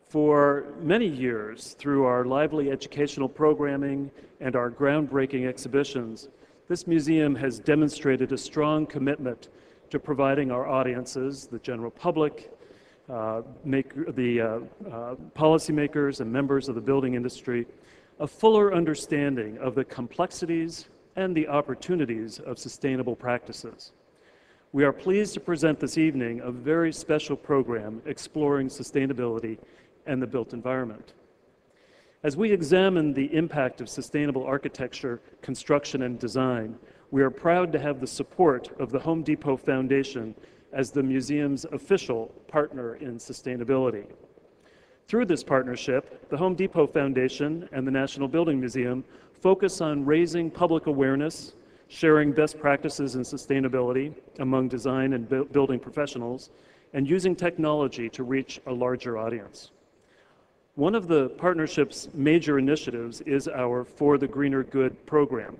For many years, through our lively educational programming and our groundbreaking exhibitions, this museum has demonstrated a strong commitment to providing our audiences, the general public, policymakers and members of the building industry, a fuller understanding of the complexities and the opportunities of sustainable practices. We are pleased to present this evening a very special program exploring sustainability and the built environment. As we examine the impact of sustainable architecture, construction, and design, we are proud to have the support of the Home Depot Foundation as the museum's official partner in sustainability. Through this partnership, the Home Depot Foundation and the National Building Museum focus on raising public awareness, sharing best practices in sustainability among design and building professionals, and using technology to reach a larger audience. One of the partnership's major initiatives is our For the Greener Good program.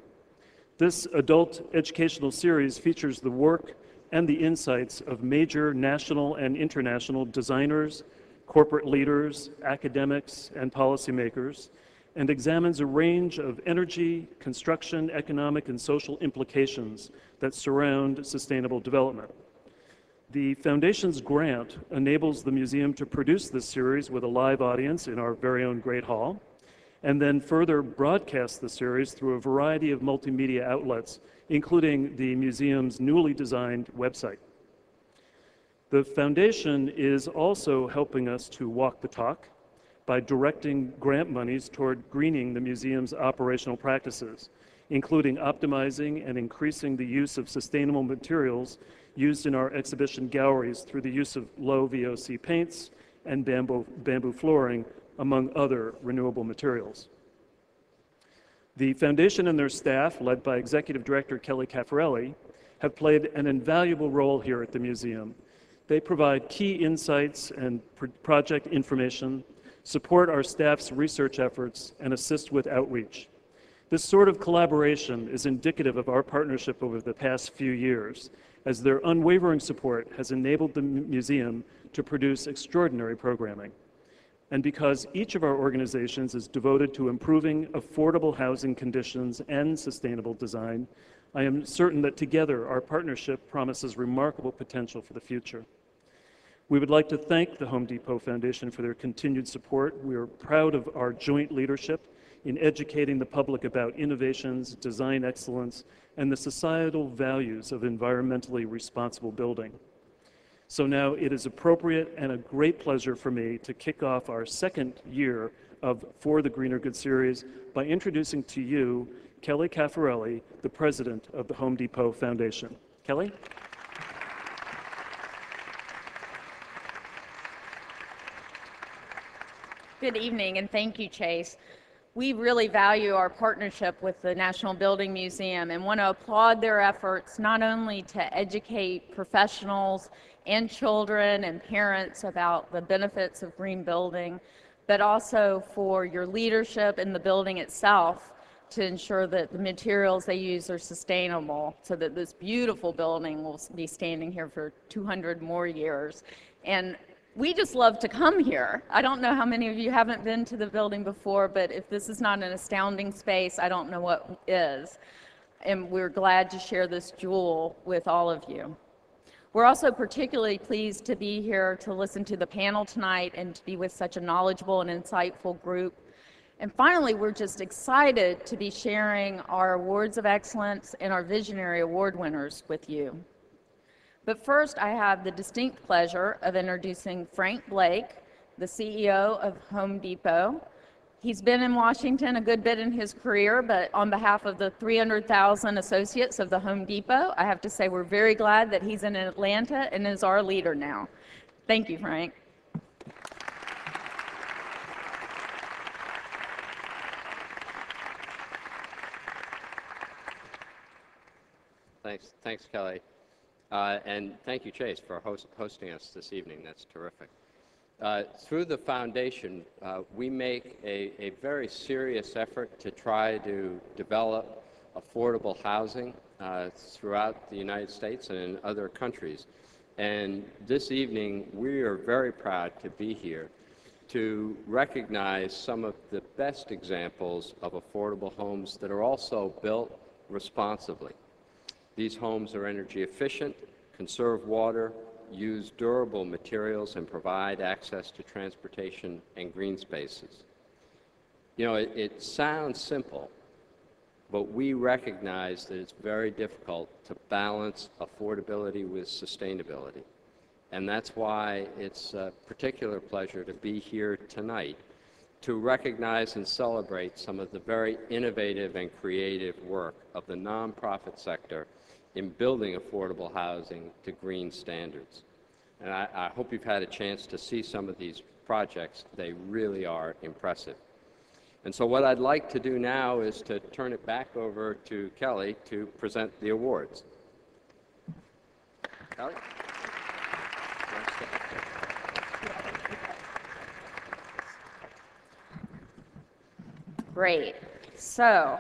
This adult educational series features the work and the insights of major national and international designers, corporate leaders, academics, and policymakers, and examines a range of energy, construction, economic, and social implications that surround sustainable development. The Foundation's grant enables the museum to produce this series with a live audience in our very own Great Hall, and then further broadcast the series through a variety of multimedia outlets, including the museum's newly designed website. The Foundation is also helping us to walk the talk by directing grant monies toward greening the museum's operational practices, including optimizing and increasing the use of sustainable materials used in our exhibition galleries through the use of low VOC paints and bamboo flooring, among other renewable materials. The Foundation and their staff, led by Executive Director Kelly Caffarelli, have played an invaluable role here at the museum. They provide key insights and project information, support our staff's research efforts, and assist with outreach. This sort of collaboration is indicative of our partnership over the past few years, as their unwavering support has enabled the museum to produce extraordinary programming. And because each of our organizations is devoted to improving affordable housing conditions and sustainable design, I am certain that together our partnership promises remarkable potential for the future. We would like to thank the Home Depot Foundation for their continued support. We are proud of our joint leadership in educating the public about innovations, design excellence, and the societal values of environmentally responsible building. So now it is appropriate and a great pleasure for me to kick off our second year of For the Greener Good series by introducing to you Kelly Caffarelli, the president of the Home Depot Foundation. Kelly? Good evening, and thank you, Chase. We really value our partnership with the National Building Museum and want to applaud their efforts not only to educate professionals and children and parents about the benefits of green building, but also for your leadership in the building itself to ensure that the materials they use are sustainable so that this beautiful building will be standing here for 200 more years. And we just love to come here. I don't know how many of you haven't been to the building before, but if this is not an astounding space, I don't know what is. And we're glad to share this jewel with all of you. We're also particularly pleased to be here to listen to the panel tonight and to be with such a knowledgeable and insightful group. And finally, we're just excited to be sharing our awards of excellence and our visionary award winners with you. But first, I have the distinct pleasure of introducing Frank Blake, the CEO of Home Depot. He's been in Washington a good bit in his career, but on behalf of the 300,000 associates of the Home Depot, I have to say we're very glad that he's in Atlanta and is our leader now. Thank you, Frank. Thanks, Kelly. And thank you, Chase, for hosting us this evening. That's terrific. Through the foundation, we make a very serious effort to try to develop affordable housing throughout the United States and in other countries. And this evening, we are very proud to be here to recognize some of the best examples of affordable homes that are also built responsibly. These homes are energy efficient, conserve water, use durable materials, and provide access to transportation and green spaces. You know, it sounds simple, but we recognize that it's very difficult to balance affordability with sustainability. And that's why it's a particular pleasure to be here tonight to recognize and celebrate some of the very innovative and creative work of the nonprofit sector in building affordable housing to green standards. And I hope you've had a chance to see some of these projects. They really are impressive. And so what I'd like to do now is to turn it back over to Kelly to present the awards. Kelly? Great. So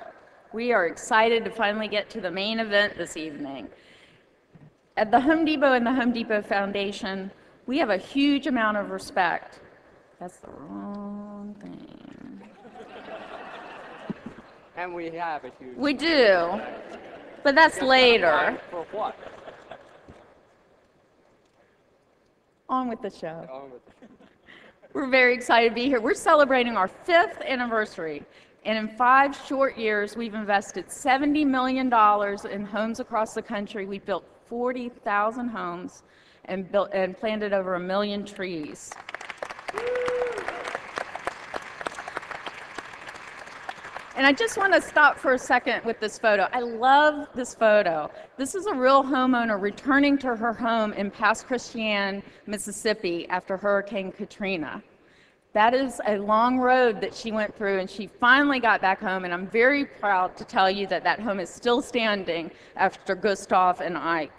we are excited to finally get to the main event this evening. At the Home Depot and the Home Depot Foundation, we have a huge amount of respect. That's the wrong thing. And we have a huge... We do, but that's later. For what? On with the show. On with the show. We're very excited to be here. We're celebrating our 5th anniversary. And in 5 short years, we've invested $70 million in homes across the country. We built 40,000 homes and planted over 1 million trees. And I just want to stop for a second with this photo. I love this photo. This is a real homeowner returning to her home in Pass Christian, Mississippi after Hurricane Katrina. That is a long road that she went through, and she finally got back home, and I'm very proud to tell you that that home is still standing after Gustav and Ike.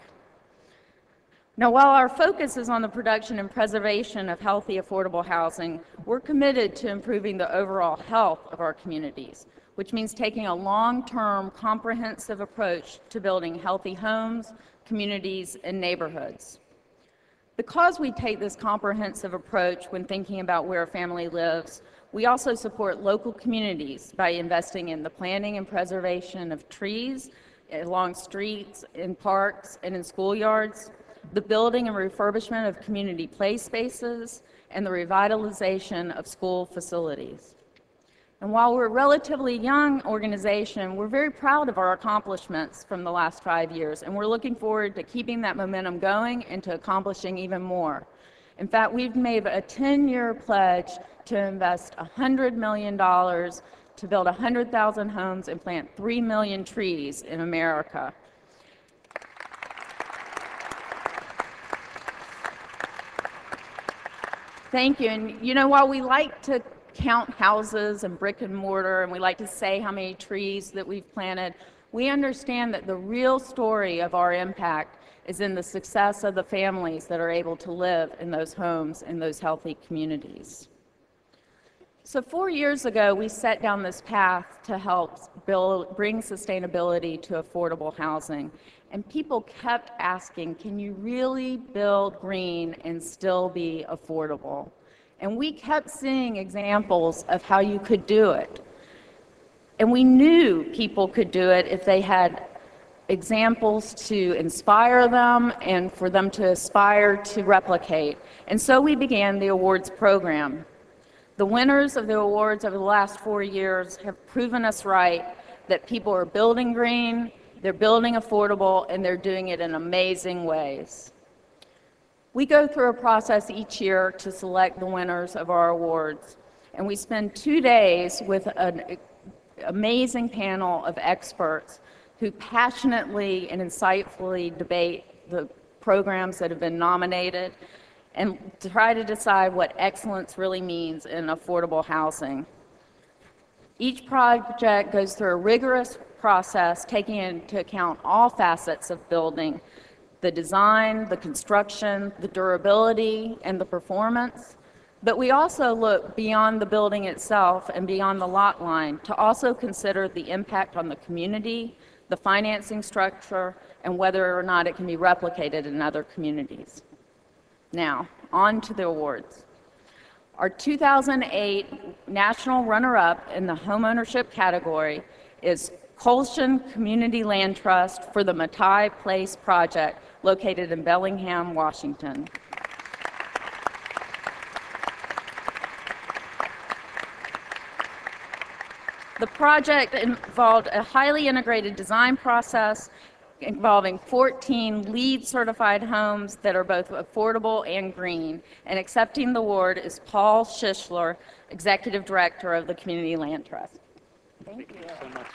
Now, while our focus is on the production and preservation of healthy, affordable housing, we're committed to improving the overall health of our communities, which means taking a long-term, comprehensive approach to building healthy homes, communities, and neighborhoods. Because we take this comprehensive approach when thinking about where a family lives, we also support local communities by investing in the planting and preservation of trees along streets, in parks, and in schoolyards, the building and refurbishment of community play spaces, and the revitalization of school facilities. And while we're a relatively young organization, we're very proud of our accomplishments from the last 5 years, and we're looking forward to keeping that momentum going and to accomplishing even more. In fact, we've made a 10-year pledge to invest $100 million to build 100,000 homes and plant 3 million trees in America. Thank you. And you know, while we like to count houses and brick and mortar, and we like to say how many trees that we've planted, we understand that the real story of our impact is in the success of the families that are able to live in those homes in those healthy communities. So 4 years ago, we set down this path to help bring sustainability to affordable housing. And people kept asking, can you really build green and still be affordable? And we kept seeing examples of how you could do it. And we knew people could do it if they had examples to inspire them and for them to aspire to replicate. And so we began the awards program. The winners of the awards over the last 4 years have proven us right that people are building green, they're building affordable, and they're doing it in amazing ways. We go through a process each year to select the winners of our awards, and we spend 2 days with an amazing panel of experts who passionately and insightfully debate the programs that have been nominated and to try to decide what excellence really means in affordable housing. Each project goes through a rigorous process taking into account all facets of building: the design, the construction, the durability, and the performance. But we also look beyond the building itself and beyond the lot line to also consider the impact on the community, the financing structure, and whether or not it can be replicated in other communities. Now, on to the awards. Our 2008 national runner-up in the homeownership category is Colston Community Land Trust for the Matai Place project located in Bellingham, Washington. The project involved a highly integrated design process involving 14 LEED certified homes that are both affordable and green. And accepting the award is Paul Schischler, Executive Director of the Community Land Trust. Thank you. So much.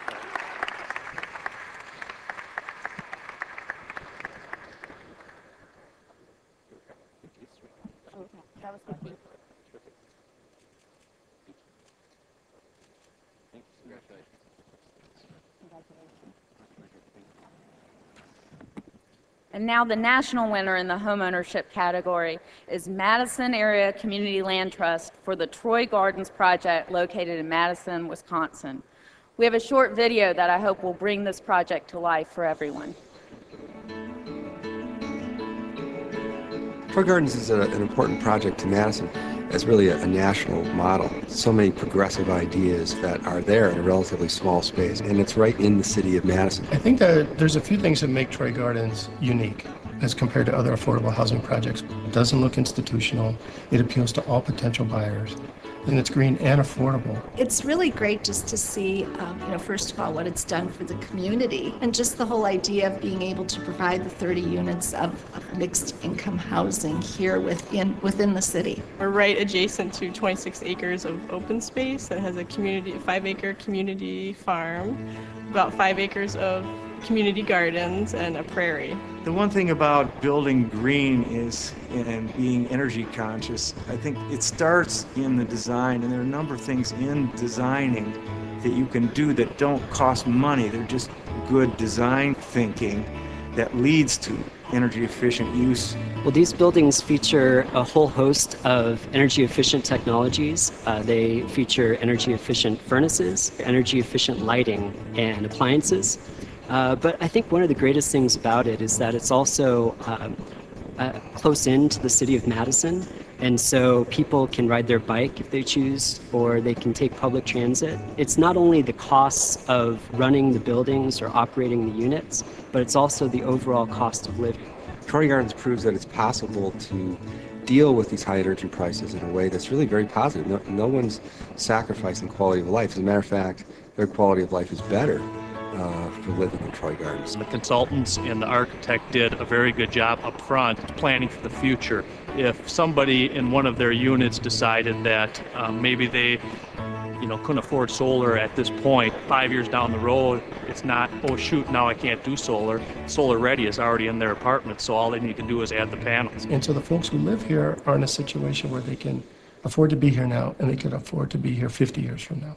That was good. And now the national winner in the homeownership category is Madison Area Community Land Trust for the Troy Gardens project located in Madison, Wisconsin. We have a short video that I hope will bring this project to life for everyone. Troy Gardens is an important project to Madison as really a national model. So many progressive ideas that are there in a relatively small space, and it's right in the city of Madison. I think that there's a few things that make Troy Gardens unique as compared to other affordable housing projects. It doesn't look institutional. It appeals to all potential buyers. And it's green and affordable. It's really great just to see, first of all, what it's done for the community, and just the whole idea of being able to provide the 30 units of mixed income housing here within the city. We're right adjacent to 26 acres of open space that has a 5-acre community farm, about 5 acres of community gardens, and a prairie. The one thing about building green is, and being energy conscious, I think it starts in the design, and there are a number of things in designing that you can do that don't cost money. They're just good design thinking that leads to energy efficient use. Well, these buildings feature a whole host of energy efficient technologies. They feature energy efficient furnaces, energy efficient lighting, and appliances. But I think one of the greatest things about it is that it's also close in to the city of Madison, and so people can ride their bike if they choose, or they can take public transit. It's not only the costs of running the buildings or operating the units, but it's also the overall cost of living. Troy Gardens proves that it's possible to deal with these high energy prices in a way that's really very positive. No one's sacrificing quality of life. As a matter of fact, their quality of life is better for living in Troy Gardens. The consultants and the architect did a very good job up front planning for the future. If somebody in one of their units decided that maybe they couldn't afford solar at this point, 5 years down the road, it's not, oh shoot, now I can't do solar. Solar ready is already in their apartment, so all they need to do is add the panels. And so the folks who live here are in a situation where they can afford to be here now, and they can afford to be here 50 years from now.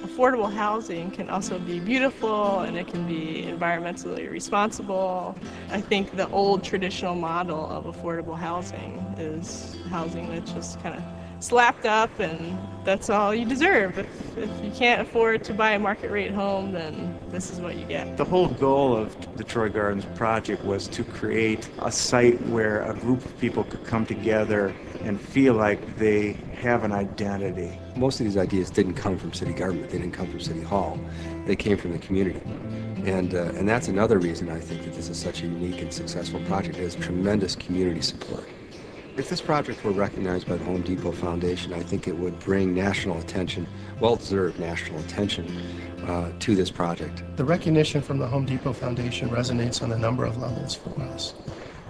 Affordable housing can also be beautiful, and it can be environmentally responsible. I think the old traditional model of affordable housing is housing that's just kind of slapped up, and that's all you deserve. If you can't afford to buy a market rate home, then this is what you get. The whole goal of the Troy Gardens project was to create a site where a group of people could come together and feel like they have an identity. Most of these ideas didn't come from city government. They didn't come from City Hall. They came from the community. And that's another reason I think that this is such a unique and successful project. It has tremendous community support. If this project were recognized by the Home Depot Foundation, I think it would bring national attention, well-deserved national attention, to this project. The recognition from the Home Depot Foundation resonates on a number of levels for us.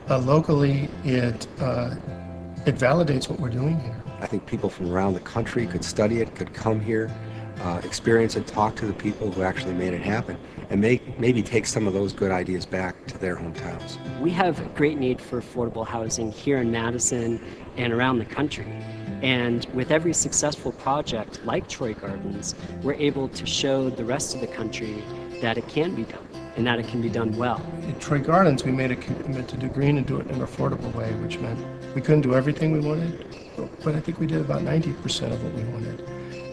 Locally, it validates what we're doing here. I think people from around the country could study it, could come here, experience it, talk to the people who actually made it happen, and maybe take some of those good ideas back to their hometowns. We have a great need for affordable housing here in Madison and around the country. And with every successful project like Troy Gardens, we're able to show the rest of the country that it can be done, and that it can be done well. At Troy Gardens, we made a commitment to do green and do it in an affordable way, which meant we couldn't do everything we wanted, but I think we did about 90% of what we wanted.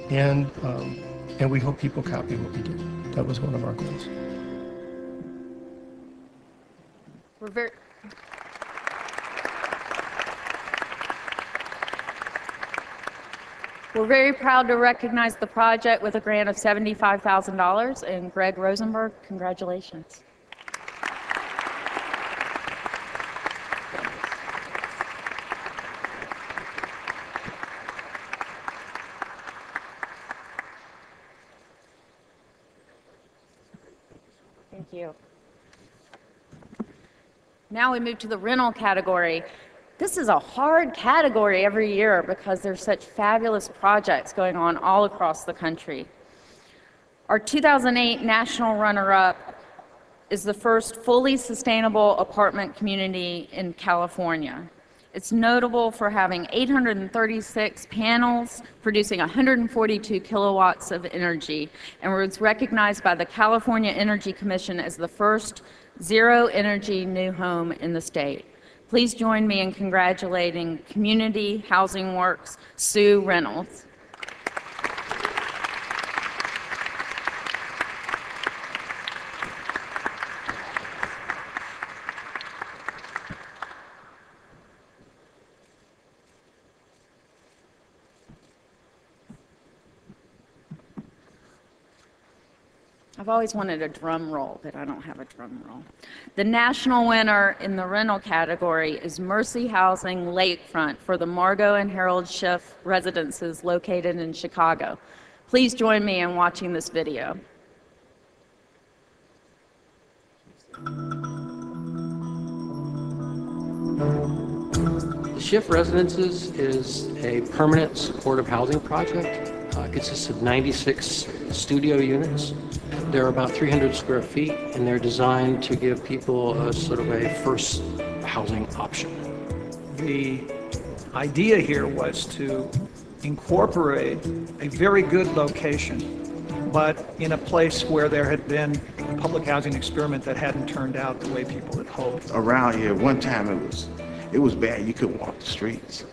And we hope people copy what we did. That was one of our goals. We're very proud to recognize the project with a grant of $75,000, and Greg Rosenberg, congratulations. Thank you. Now we move to the rental category. This is a hard category every year because there's such fabulous projects going on all across the country. Our 2008 national runner-up is the first fully sustainable apartment community in California. It's notable for having 836 panels producing 142 kilowatts of energy, and was recognized by the California Energy Commission as the first zero-energy new home in the state. Please join me in congratulating Community Housing Works Sue Reynolds. I've always wanted a drum roll, but I don't have a drum roll. The national winner in the rental category is Mercy Housing Lakefront for the Margot and Harold Schiff residences located in Chicago. Please join me in watching this video. The Schiff Residences is a permanent supportive housing project. It consists of 96 studio units. They're about 300 square feet, and they're designed to give people a sort of a first housing option. The idea here was to incorporate a very good location, but in a place where there had been a public housing experiment that hadn't turned out the way people had hoped. Around here, one time it was bad. You couldn't walk the streets.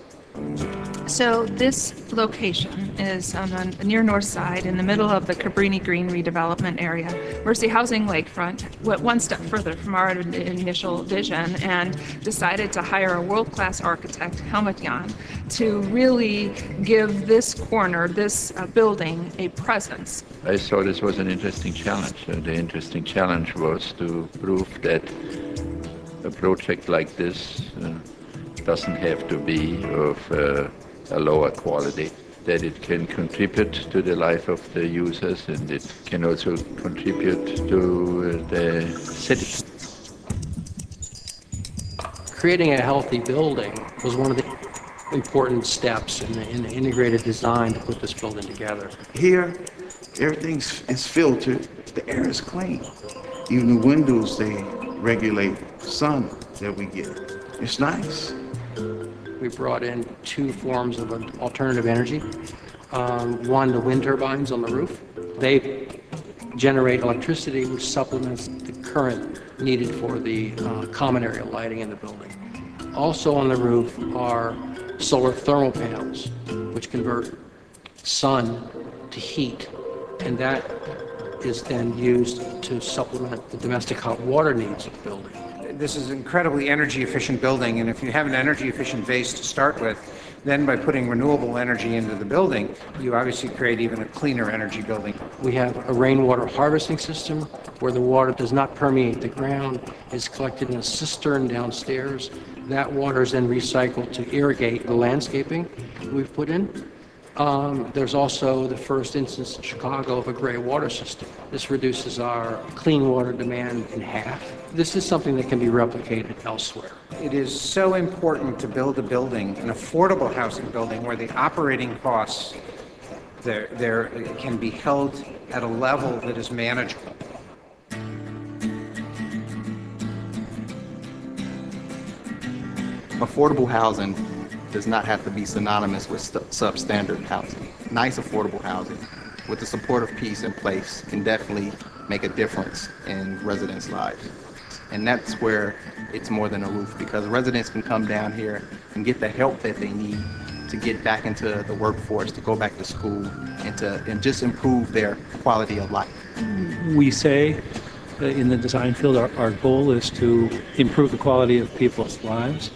So this location is on the near north side in the middle of the Cabrini Green redevelopment area. Mercy Housing Lakefront went one step further from our initial vision and decided to hire a world-class architect, Helmut Jahn, to really give this corner, this building, a presence. I thought this was an interesting challenge. The interesting challenge was to prove that a project like this doesn't have to be of a lower quality, that it can contribute to the life of the users, and it can also contribute to the city. Creating a healthy building was one of the important steps in the integrated design to put this building together. Here, everything is filtered, the air is clean. Even the windows, they regulate sun that we get. It's nice. We brought in two forms of alternative energy. One, the wind turbines on the roof. They generate electricity which supplements the current needed for the common area lighting in the building. Also on the roof are solar thermal panels which convert sun to heat, and that is then used to supplement the domestic hot water needs of the building. This is an incredibly energy efficient building, and if you have an energy efficient base to start with, then by putting renewable energy into the building, you obviously create even a cleaner energy building. We have a rainwater harvesting system where the water does not permeate the ground. It's collected in a cistern downstairs. That water is then recycled to irrigate the landscaping we've put in. There's also the first instance in Chicago of a gray water system. This reduces our clean water demand in half. This is something that can be replicated elsewhere. It is so important to build a building, an affordable housing building, where the operating costs there can be held at a level that is manageable. Affordable housing does not have to be synonymous with substandard housing. Nice affordable housing with the supportive piece in place can definitely make a difference in residents' lives. And that's where it's more than a roof, because residents can come down here and get the help that they need to get back into the workforce, to go back to school, and just improve their quality of life. We say in the design field our goal is to improve the quality of people's lives,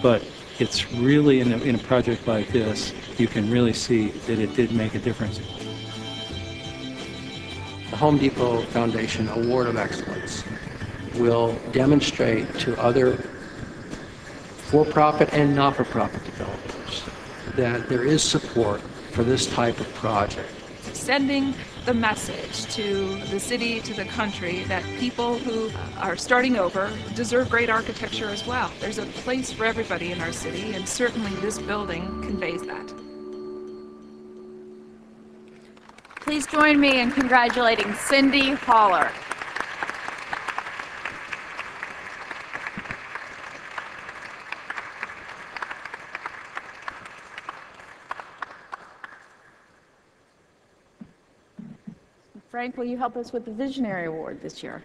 but it's really, in a project like this, you can really see that it did make a difference. The Home Depot Foundation Award of Excellence will demonstrate to other for-profit and not-for-profit developers that there is support for this type of project. Sending the message to the city, to the country, that people who are starting over deserve great architecture as well. There's a place for everybody in our city, and certainly this building conveys that. Please join me in congratulating Cindy Haller. Frank, will you help us with the Visionary Award this year?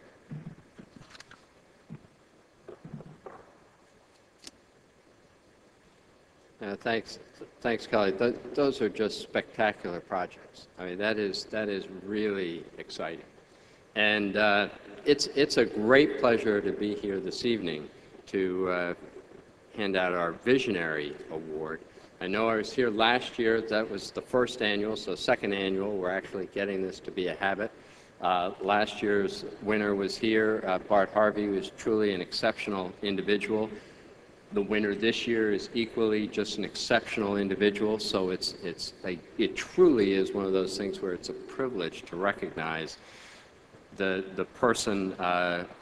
Thanks, Kelly. Those are just spectacular projects. I mean, that is really exciting, and it's a great pleasure to be here this evening to hand out our Visionary Award. I know I was here last year. That was the first annual, so second annual. We're actually getting this to be a habit. Last year's winner was here. Bart Harvey was truly an exceptional individual. The winner this year is equally just an exceptional individual, so it truly is one of those things where it's a privilege to recognize the person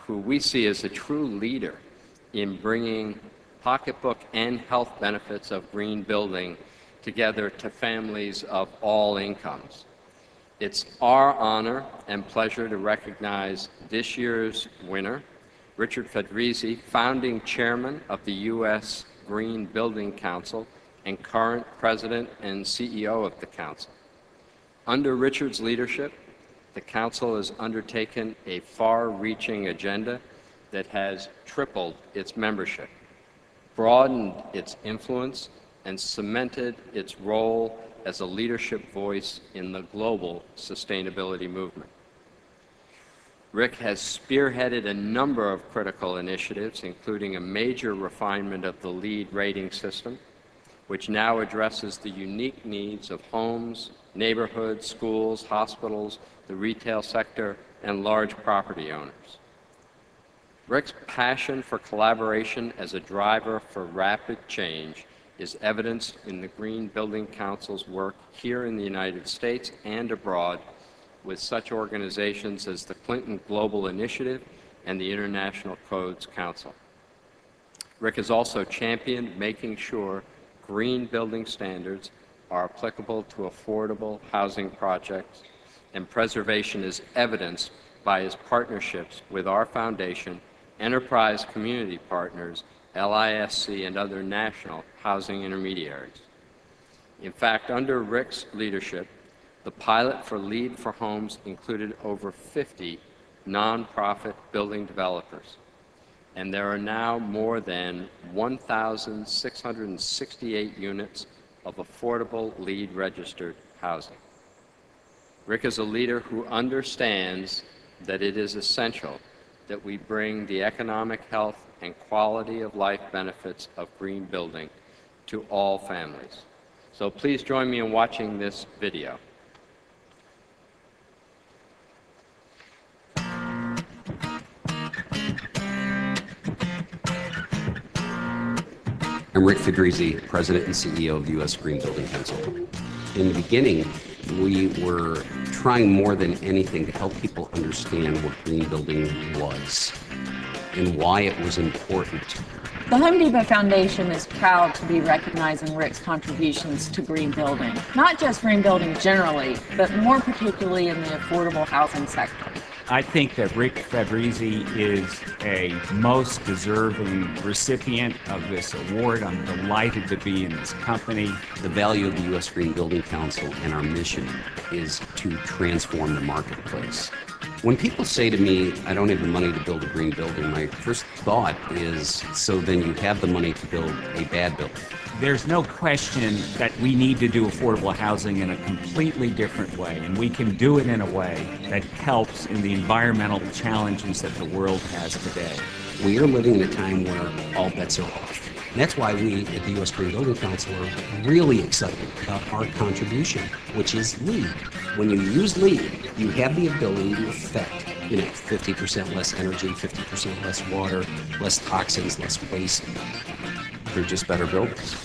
who we see as a true leader in bringing pocketbook and health benefits of green building together to families of all incomes. It's our honor and pleasure to recognize this year's winner, Richard Fedrizzi, founding chairman of the U.S. Green Building Council and current president and CEO of the council. Under Richard's leadership, the council has undertaken a far-reaching agenda that has tripled its membership, broadened its influence, and cemented its role as a leadership voice in the global sustainability movement. Rick has spearheaded a number of critical initiatives, including a major refinement of the LEED rating system, which now addresses the unique needs of homes, neighborhoods, schools, hospitals, the retail sector, and large property owners. Rick's passion for collaboration as a driver for rapid change is evidenced in the Green Building Council's work here in the United States and abroad with such organizations as the Clinton Global Initiative and the International Codes Council. Rick has also championed making sure green building standards are applicable to affordable housing projects, and preservation is evidenced by his partnerships with our foundation, enterprise community partners, LISC, and other national housing intermediaries. In fact, under Rick's leadership, the pilot for LEED for Homes included over 50 nonprofit building developers, and there are now more than 1,668 units of affordable LEED registered housing. Rick is a leader who understands that it is essential that we bring the economic health and quality of life benefits of green building to all families. So please join me in watching this video. I'm Rick Fedrizzi, President and CEO of the U.S. Green Building Council. In the beginning, we were trying more than anything to help people understand what green building was and why it was important. The Home Depot Foundation is proud to be recognizing Rick's contributions to green building. Not just green building generally, but more particularly in the affordable housing sector. I think that Rick Fedrizzi is a most deserving recipient of this award. I'm delighted to be in this company. The value of the U.S. Green Building Council and our mission is to transform the marketplace. When people say to me, I don't have the money to build a green building, my first thought is, so then you have the money to build a bad building. There's no question that we need to do affordable housing in a completely different way, and we can do it in a way that helps in the environmental challenges that the world has today. We are living in a time where all bets are off. And that's why we at the U.S. Green Building Council are really excited about our contribution, which is LEED. When you use LEED, you have the ability to affect 50% less energy, 50% less water, less toxins, less waste. They're just better buildings.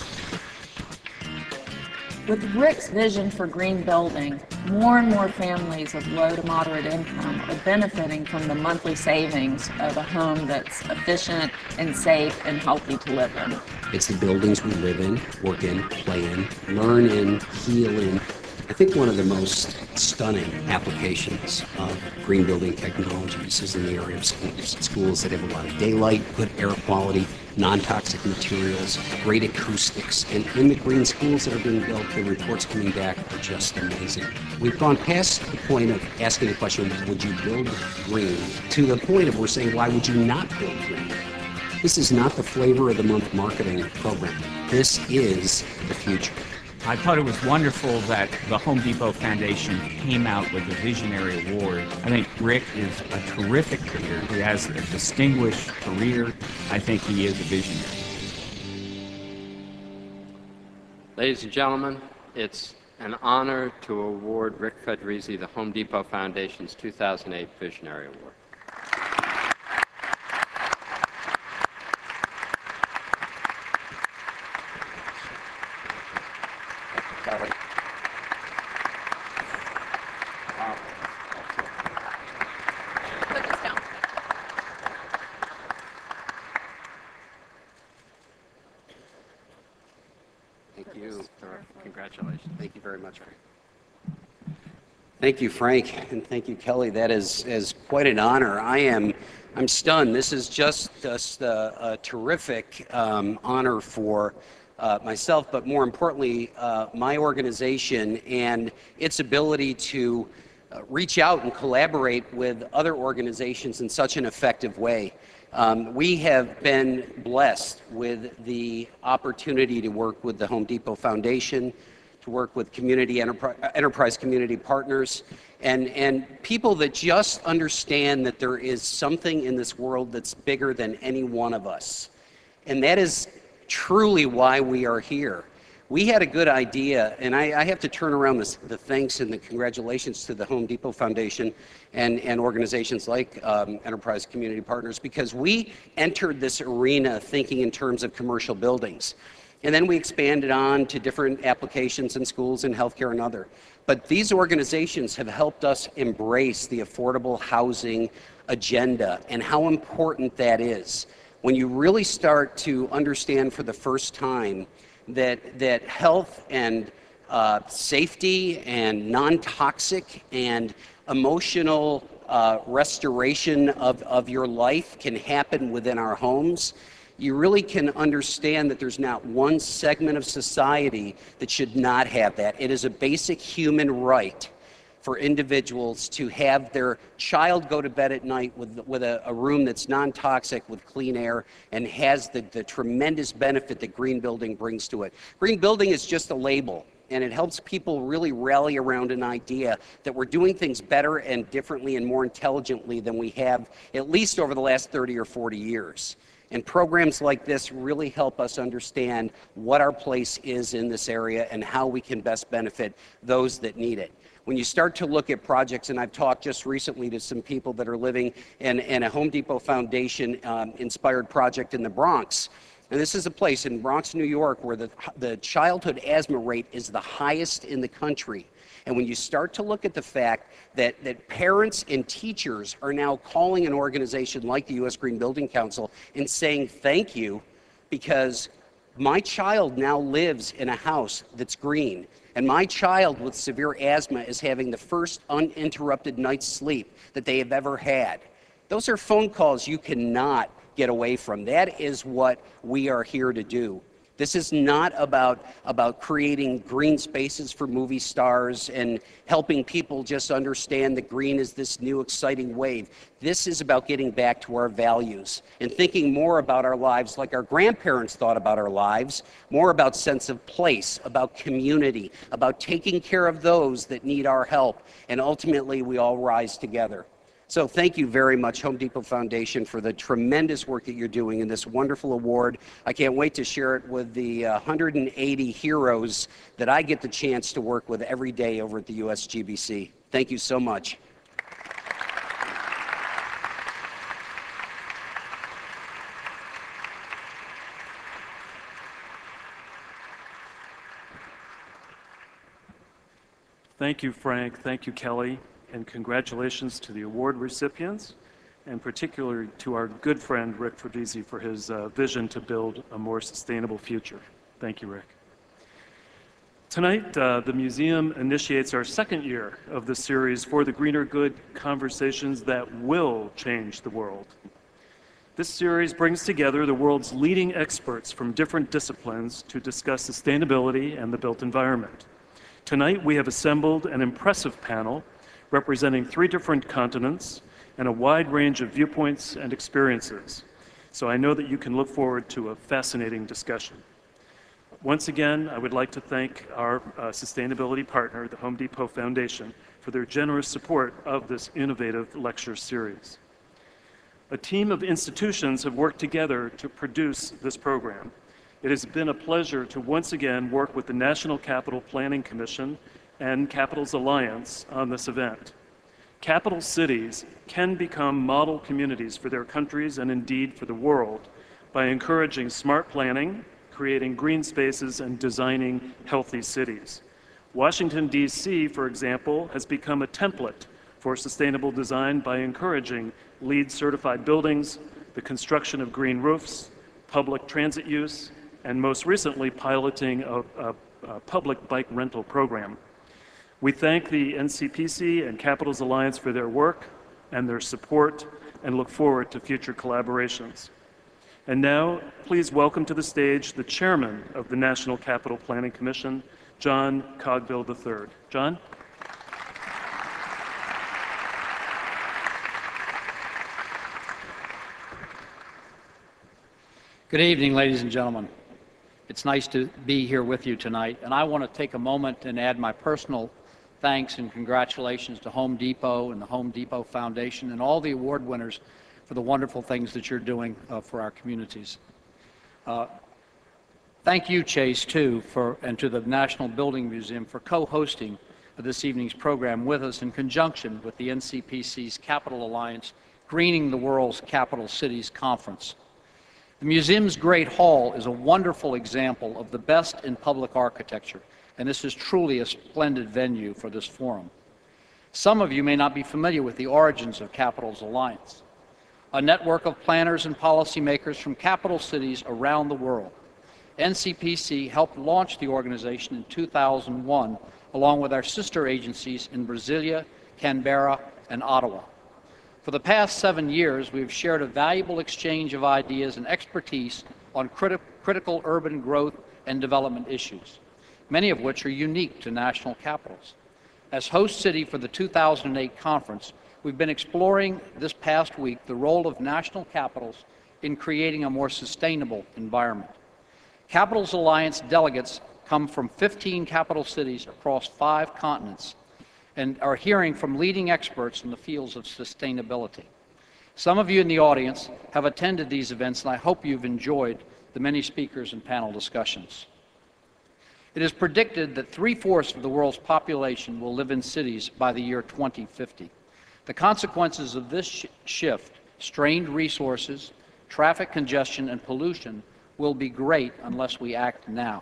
With Rick's vision for green building, more and more families of low to moderate income are benefiting from the monthly savings of a home that's efficient and safe and healthy to live in. It's the buildings we live in, work in, play in, learn in, heal in. I think one of the most stunning applications of green building technologies is in the area of schools. Schools that have a lot of daylight, good air quality, non-toxic materials, great acoustics. And in the green schools that are being built, the reports coming back are just amazing. We've gone past the point of asking the question, would you build green, to the point of we're saying, why would you not build green? This is not the flavor of the month marketing program. This is the future. I thought it was wonderful that the Home Depot Foundation came out with a visionary award. I think Rick is a terrific leader. He has a distinguished career. I think he is a visionary. Ladies and gentlemen, it's an honor to award Rick Fedrizzi the Home Depot Foundation's 2008 Visionary Award. Congratulations. Thank you very much, Frank. Thank you, Frank, and thank you, Kelly. That is quite an honor. I'm stunned. This is just a terrific honor for myself, but more importantly, my organization and its ability to reach out and collaborate with other organizations in such an effective way. We have been blessed with the opportunity to work with the Home Depot Foundation, to work with community enterprise community partners, and people that just understand that there is something in this world that's bigger than any one of us. And that is truly why we are here. We had a good idea, and I have to turn around the thanks and the congratulations to the Home Depot Foundation and organizations like Enterprise Community Partners, because we entered this arena thinking in terms of commercial buildings. And then we expanded on to different applications in schools and healthcare and other. But these organizations have helped us embrace the affordable housing agenda and how important that is. When you really start to understand for the first time that health and safety and non-toxic and emotional restoration of your life can happen within our homes, you really can understand that there's not one segment of society that should not have that. It is a basic human right for individuals to have their child go to bed at night with a room that's non-toxic, with clean air, and has the tremendous benefit that green building brings to it. Green building is just a label, and it helps people really rally around an idea that we're doing things better and differently and more intelligently than we have, at least over the last 30 or 40 years. And programs like this really help us understand what our place is in this area and how we can best benefit those that need it. When you start to look at projects, and I've talked just recently to some people that are living in a Home Depot Foundation inspired project in the Bronx. And this is a place in Bronx, New York, where the childhood asthma rate is the highest in the country. And when you start to look at the fact that parents and teachers are now calling an organization like the U.S. Green Building Council and saying thank you, because my child now lives in a house that's green, and my child with severe asthma is having the first uninterrupted night's sleep that they have ever had. Those are phone calls you cannot get away from. That is what we are here to do. This is not about creating green spaces for movie stars and helping people just understand that green is this new exciting wave. This is about getting back to our values and thinking more about our lives like our grandparents thought about our lives, more about sense of place, about community, about taking care of those that need our help, and ultimately we all rise together. So thank you very much, Home Depot Foundation, for the tremendous work that you're doing in this wonderful award. I can't wait to share it with the 180 heroes that I get the chance to work with every day over at the USGBC. Thank you so much. Thank you, Frank. Thank you, Kelly. And congratulations to the award recipients, and particularly to our good friend Rick Fradisi for his vision to build a more sustainable future. Thank you, Rick. Tonight, the museum initiates our second year of the series For the Greener Good, Conversations That Will Change the World. This series brings together the world's leading experts from different disciplines to discuss sustainability and the built environment. Tonight, we have assembled an impressive panel representing 3 different continents and a wide range of viewpoints and experiences. So I know that you can look forward to a fascinating discussion. Once again, I would like to thank our sustainability partner, the Home Depot Foundation, for their generous support of this innovative lecture series. A team of institutions have worked together to produce this program. It has been a pleasure to once again work with the National Capital Planning Commission and Capitals Alliance on this event. Capital cities can become model communities for their countries and indeed for the world by encouraging smart planning, creating green spaces, and designing healthy cities. Washington, D.C., for example, has become a template for sustainable design by encouraging LEED certified buildings, the construction of green roofs, public transit use, and most recently piloting a public bike rental program. We thank the NCPC and Capitals Alliance for their work and their support and look forward to future collaborations. And now, please welcome to the stage the chairman of the National Capital Planning Commission, John Coghill III. John? Good evening, ladies and gentlemen. It's nice to be here with you tonight, and I want to take a moment and add my personal thanks and congratulations to Home Depot and the Home Depot Foundation and all the award winners for the wonderful things that you're doing for our communities. Thank you, Chase, too, and to the National Building Museum for co-hosting this evening's program with us in conjunction with the NCPC's Capital Alliance Greening the World's Capital Cities Conference. The museum's Great Hall is a wonderful example of the best in public architecture, and this is truly a splendid venue for this forum. Some of you may not be familiar with the origins of Capitals Alliance, a network of planners and policymakers from capital cities around the world. NCPC helped launch the organization in 2001, along with our sister agencies in Brasilia, Canberra, and Ottawa. For the past 7 years, we have shared a valuable exchange of ideas and expertise on critical urban growth and development issues, many of which are unique to national capitals. As host city for the 2008 conference, we've been exploring this past week the role of national capitals in creating a more sustainable environment. Capitals Alliance delegates come from 15 capital cities across 5 continents and are hearing from leading experts in the fields of sustainability. Some of you in the audience have attended these events, and I hope you've enjoyed the many speakers and panel discussions. It is predicted that 3/4 of the world's population will live in cities by the year 2050. The consequences of this shift, strained resources, traffic congestion, and pollution, will be great unless we act now.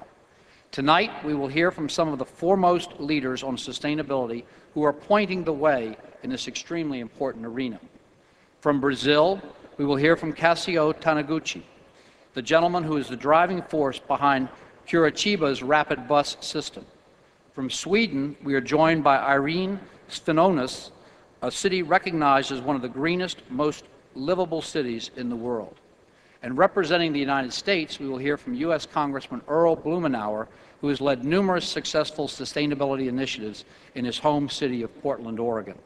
Tonight, we will hear from some of the foremost leaders on sustainability who are pointing the way in this extremely important arena. From Brazil, we will hear from Cassio Taniguchi, the gentleman who is the driving force behind Curitiba's rapid bus system. From Sweden, we are joined by Irene Svenonius, a city recognized as one of the greenest, most livable cities in the world. And representing the United States, we will hear from U.S. Congressman Earl Blumenauer, who has led numerous successful sustainability initiatives in his home city of Portland, Oregon.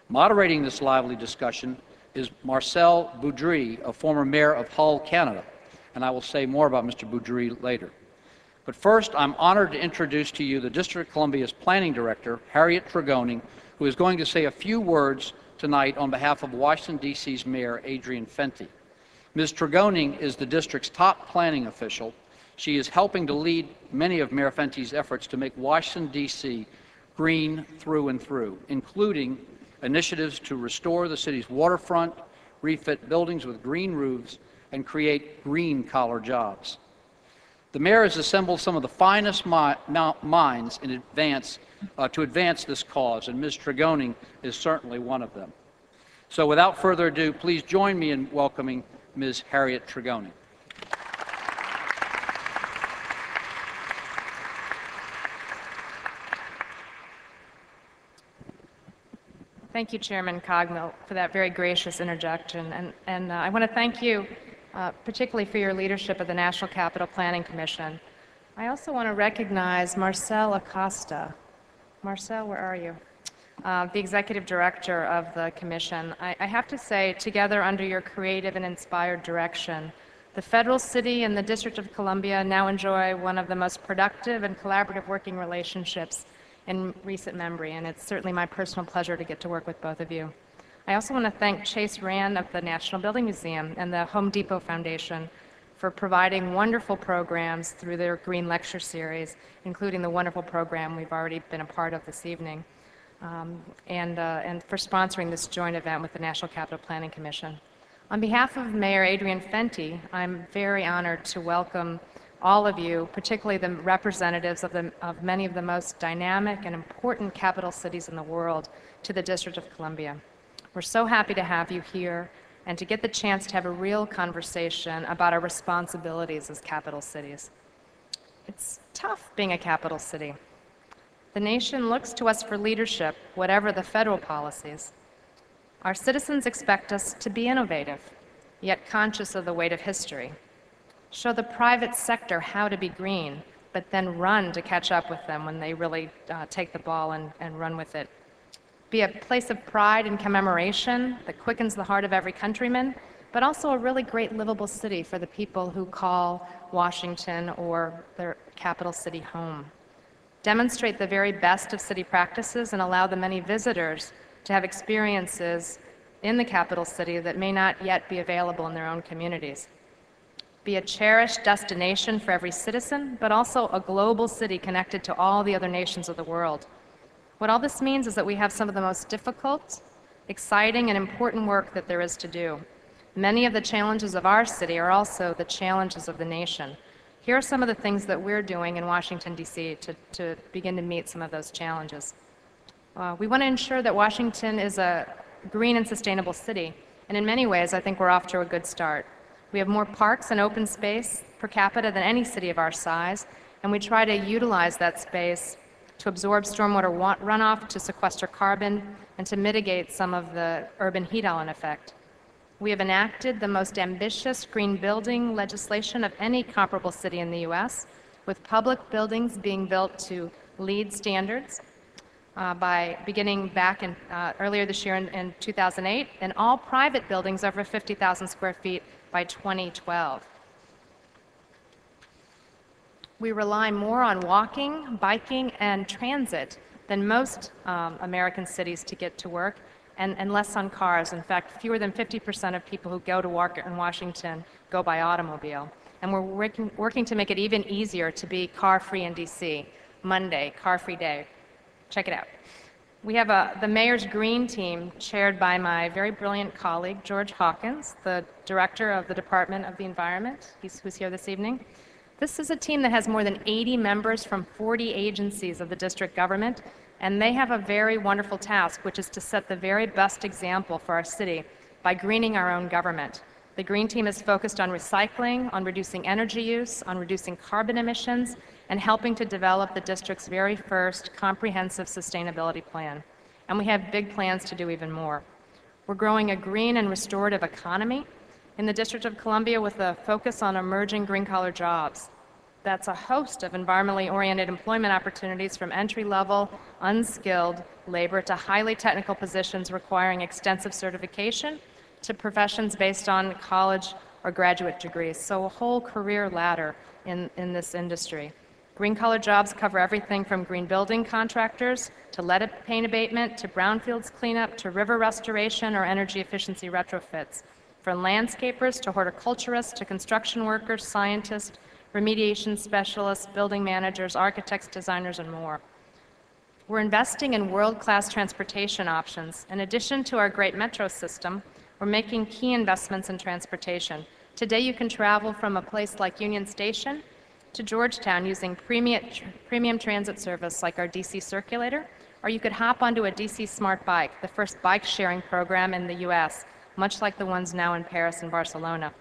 Moderating this lively discussion is Marcel Beaudry, a former mayor of Hull, Canada, and I will say more about Mr. Beaudry later. But first, I'm honored to introduce to you the District of Columbia's Planning Director, Harriet Tregoning, who is going to say a few words tonight on behalf of Washington, D.C.'s Mayor Adrian Fenty. Ms. Tregoning is the district's top planning official. She is helping to lead many of Mayor Fenty's efforts to make Washington, D.C. green through and through, including initiatives to restore the city's waterfront, refit buildings with green roofs, and create green-collar jobs. The mayor has assembled some of the finest minds in to advance this cause, and Ms. Tregoning is certainly one of them. So without further ado, please join me in welcoming Ms. Harriet Tregoning. Thank you, Chairman Coghill, for that very gracious interjection. And I want to thank you particularly for your leadership of the National Capital Planning Commission. I also want to recognize Marcel Acosta. Marcel, where are you? The Executive Director of the Commission. I have to say, together under your creative and inspired direction, the Federal City and the District of Columbia now enjoy one of the most productive and collaborative working relationships in recent memory, and it's certainly my personal pleasure to get to work with both of you. I also want to thank Chase Rand of the National Building Museum and the Home Depot Foundation for providing wonderful programs through their Green Lecture Series, including the wonderful program we've already been a part of this evening, and for sponsoring this joint event with the National Capital Planning Commission. On behalf of Mayor Adrian Fenty, I'm very honored to welcome all of you, particularly the representatives of many of the most dynamic and important capital cities in the world, to the District of Columbia. We're so happy to have you here and to get the chance to have a real conversation about our responsibilities as capital cities. It's tough being a capital city. The nation looks to us for leadership, whatever the federal policies. Our citizens expect us to be innovative, yet conscious of the weight of history. Show the private sector how to be green, but then run to catch up with them when they really take the ball and run with it. Be a place of pride and commemoration that quickens the heart of every countryman, but also a really great livable city for the people who call Washington or their capital city home. Demonstrate the very best of city practices and allow the many visitors to have experiences in the capital city that may not yet be available in their own communities. Be a cherished destination for every citizen, but also a global city connected to all the other nations of the world. What all this means is that we have some of the most difficult, exciting, and important work that there is to do. Many of the challenges of our city are also the challenges of the nation. Here are some of the things that we're doing in Washington, D.C. to begin to meet some of those challenges. We want to ensure that Washington is a green and sustainable city, and in many ways, I think we're off to a good start. We have more parks and open space per capita than any city of our size, and we try to utilize that space to absorb stormwater runoff, to sequester carbon, and to mitigate some of the urban heat island effect. We have enacted the most ambitious green building legislation of any comparable city in the U.S., with public buildings being built to LEED standards by beginning back in, earlier this year in 2008, and all private buildings over 50,000 square feet by 2012. We rely more on walking, biking, and transit than most American cities to get to work, and less on cars. In fact, fewer than 50% of people who go to work in Washington go by automobile. And we're working to make it even easier to be car-free in DC. Monday, car-free day. Check it out. We have the Mayor's Green Team, chaired by my very brilliant colleague, George Hawkins, the Director of the Department of the Environment, who's here this evening. This is a team that has more than 80 members from 40 agencies of the district government, and they have a very wonderful task, which is to set the very best example for our city by greening our own government. The Green Team is focused on recycling, on reducing energy use, on reducing carbon emissions, and helping to develop the district's very first comprehensive sustainability plan. And we have big plans to do even more. We're growing a green and restorative economy in the District of Columbia with a focus on emerging green-collar jobs. That's a host of environmentally oriented employment opportunities, from entry-level, unskilled labor to highly technical positions requiring extensive certification to professions based on college or graduate degrees. So a whole career ladder in this industry. Green-collar jobs cover everything from green building contractors to lead paint abatement to brownfields cleanup to river restoration or energy efficiency retrofits, from landscapers to horticulturists to construction workers, scientists, remediation specialists, building managers, architects, designers, and more. We're investing in world-class transportation options. In addition to our great metro system, we're making key investments in transportation. Today you can travel from a place like Union Station to Georgetown using premium transit service like our DC Circulator, or you could hop onto a DC Smart Bike, the first bike-sharing program in the US, much like the ones now in Paris and Barcelona.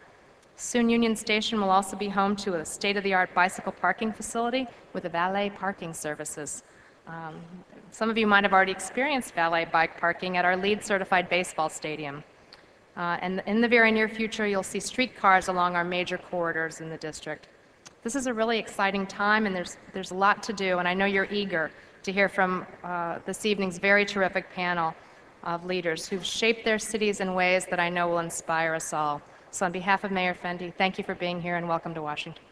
Soon Union Station will also be home to a state-of-the-art bicycle parking facility with valet parking services. Some of you might have already experienced valet bike parking at our LEED-certified baseball stadium. And in the very near future, you'll see streetcars along our major corridors in the district. This is a really exciting time, and there's a lot to do, and I know you're eager to hear from this evening's very terrific panel of leaders who've shaped their cities in ways that I know will inspire us all. So on behalf of Mayor Fendi, thank you for being here and welcome to Washington.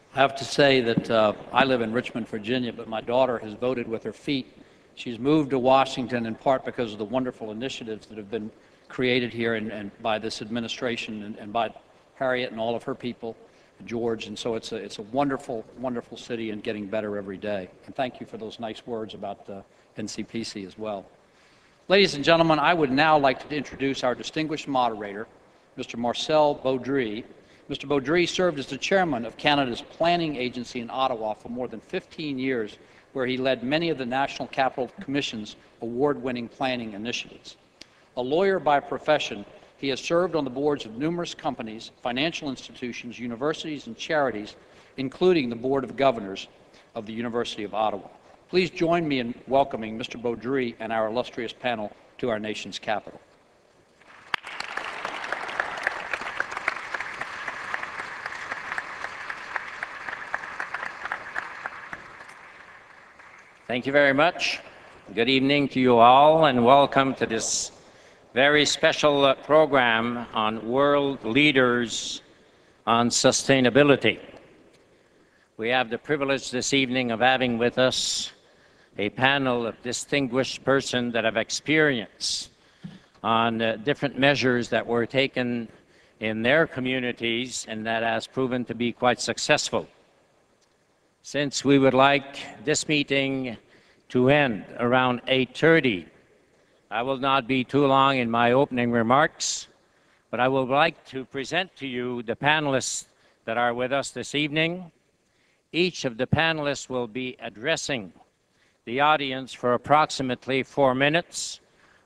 I have to say that I live in Richmond, Virginia, but my daughter has voted with her feet. She's moved to Washington in part because of the wonderful initiatives that have been created here and by this administration and by Harriet and all of her people, George, and so it's a wonderful, wonderful city and getting better every day. And thank you for those nice words about NCPC as well. Ladies and gentlemen, I would now like to introduce our distinguished moderator, Mr. Marcel Beaudry. Mr. Beaudry served as the chairman of Canada's planning agency in Ottawa for more than 15 years, where he led many of the National Capital Commission's award-winning planning initiatives. A lawyer by profession, he has served on the boards of numerous companies, financial institutions, universities, and charities, including the Board of Governors of the University of Ottawa. Please join me in welcoming Mr. Beaudry and our illustrious panel to our nation's capital. Thank you very much. Good evening to you all, and welcome to this very special program on world leaders on sustainability. We have the privilege this evening of having with us a panel of distinguished persons that have experience on different measures that were taken in their communities and that has proven to be quite successful. Since we would like this meeting to end around 8:30, I will not be too long in my opening remarks, but I would like to present to you the panelists that are with us this evening. Each of the panelists will be addressing the audience for approximately 4 minutes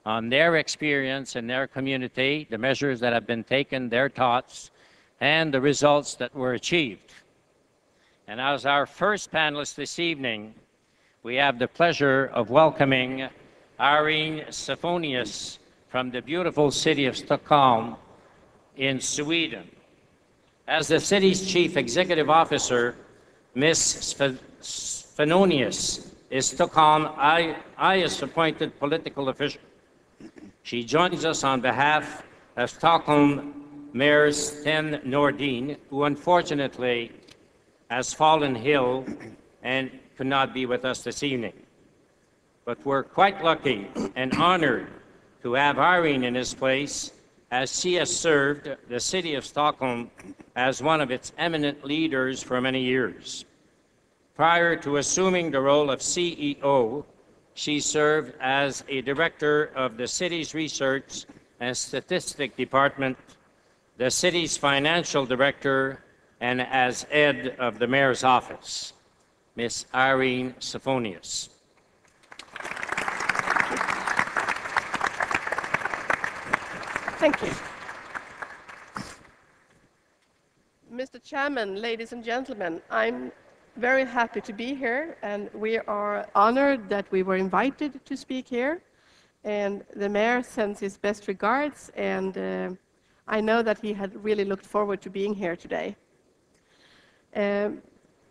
on their experience in their community, the measures that have been taken, their thoughts, and the results that were achieved. And as our first panelist this evening, we have the pleasure of welcoming Irene Svenonius from the beautiful city of Stockholm in Sweden. As the city's chief executive officer, Ms. Svenonius is Stockholm's highest appointed political official. She joins us on behalf of Stockholm Mayor Sten Nordin, who unfortunately has fallen ill and could not be with us this evening. But we're quite lucky and honored to have Irene in his place, as she has served the city of Stockholm as one of its eminent leaders for many years. Prior to assuming the role of CEO, she served as a director of the city's research and statistics department, the city's financial director, and as head of the mayor's office. Ms. Irene Svenonius. Thank you. Mr. Chairman, ladies and gentlemen, I'm very happy to be here, and we are honored that we were invited to speak here. And the mayor sends his best regards, and I know that he had really looked forward to being here today.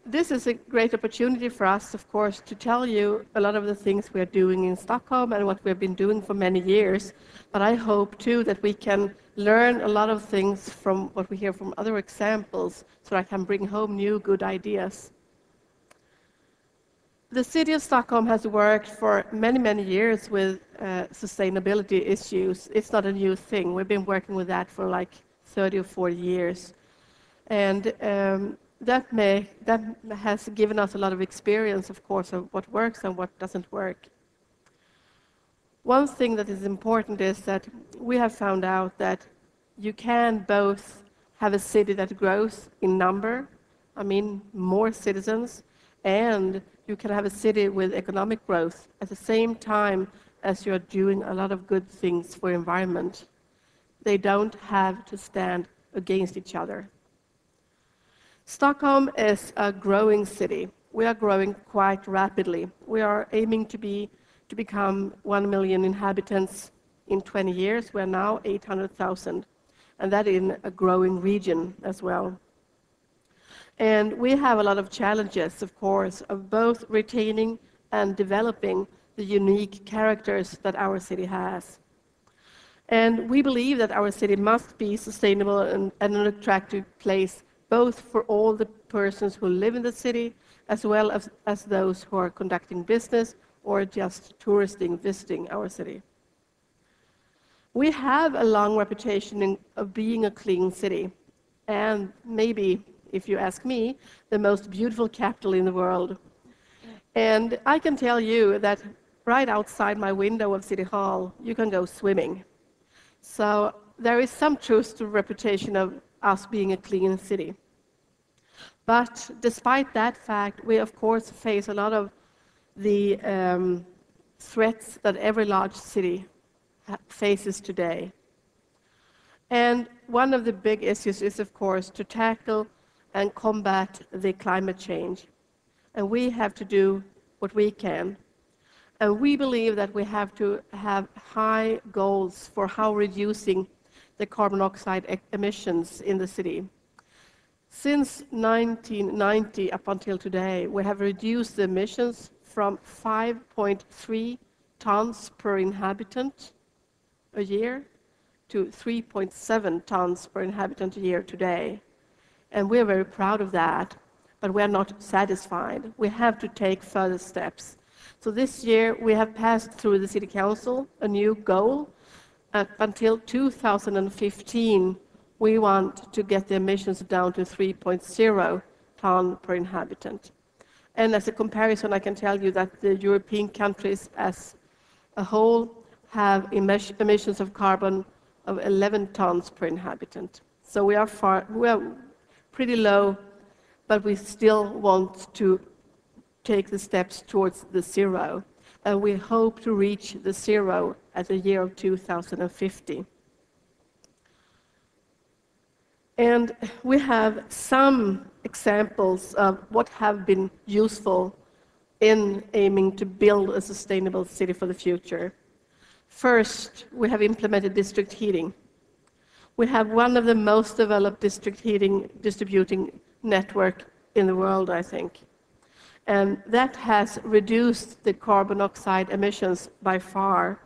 this is a great opportunity for us, of course, to tell you a lot of the things we are doing in Stockholm and what we've been doing for many years. But I hope, too, that we can learn a lot of things from what we hear from other examples so I can bring home new good ideas. The city of Stockholm has worked for many, many years with sustainability issues. It's not a new thing. We've been working with that for like 30 or 40 years. And that has given us a lot of experience, of course, of what works and what doesn't work. One thing that is important is that we have found out that you can both have a city that grows in number, I mean more citizens, and you can have a city with economic growth at the same time as you're doing a lot of good things for environment. They don't have to stand against each other. Stockholm is a growing city. We are growing quite rapidly. We are aiming to become 1 million inhabitants in 20 years. We're now 800,000, and that in a growing region as well. And we have a lot of challenges, of course, of both retaining and developing the unique characters that our city has. And we believe that our city must be sustainable and an attractive place, both for all the persons who live in the city, as well as those who are conducting business or just touristing, visiting our city. We have a long reputation of being a clean city, and maybe, if you ask me, the most beautiful capital in the world. And I can tell you that right outside my window of City Hall, you can go swimming. So there is some truth to the reputation of us being a clean city. But despite that fact, we of course face a lot of the threats that every large city faces today. And one of the big issues is, of course, to tackle and combat the climate change. And we have to do what we can. And we believe that we have to have high goals for how reducing the carbon dioxide emissions in the city. Since 1990 up until today, we have reduced the emissions from 5.3 tons per inhabitant a year to 3.7 tons per inhabitant a year today. And we are very proud of that, but we are not satisfied. We have to take further steps. So this year we have passed through the City Council a new goal. Until 2015, we want to get the emissions down to 3.0 ton per inhabitant. And as a comparison, I can tell you that the European countries as a whole have emissions of carbon of 11 tons per inhabitant. So we are pretty low, but we still want to take the steps towards the zero. And we hope to reach the zero at the year of 2050. And we have some examples of what have been useful in aiming to build a sustainable city for the future. First, we have implemented district heating. We have one of the most developed district heating distributing network in the world, I think. And that has reduced the carbon dioxide emissions by far.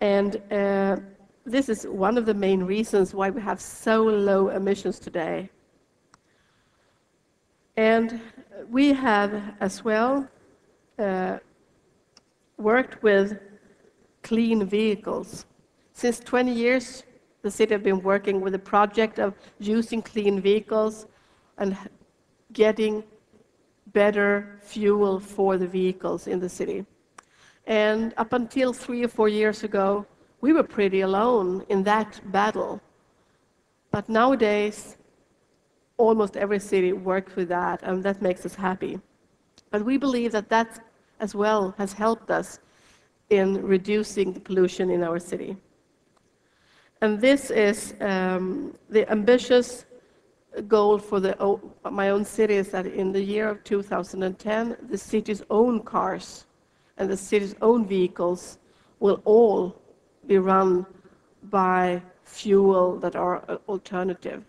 And this is one of the main reasons why we have so low emissions today. And we have as well worked with clean vehicles. Since 20 years, the city has been working with a project of using clean vehicles and getting better fuel for the vehicles in the city. And up until 3 or 4 years ago, we were pretty alone in that battle. But nowadays, almost every city works with that, and that makes us happy. But we believe that that as well has helped us in reducing the pollution in our city. And this is the ambitious goal for my own city is that in the year of 2010, the city's own cars and the city's own vehicles will all be run by fuel that are alternative.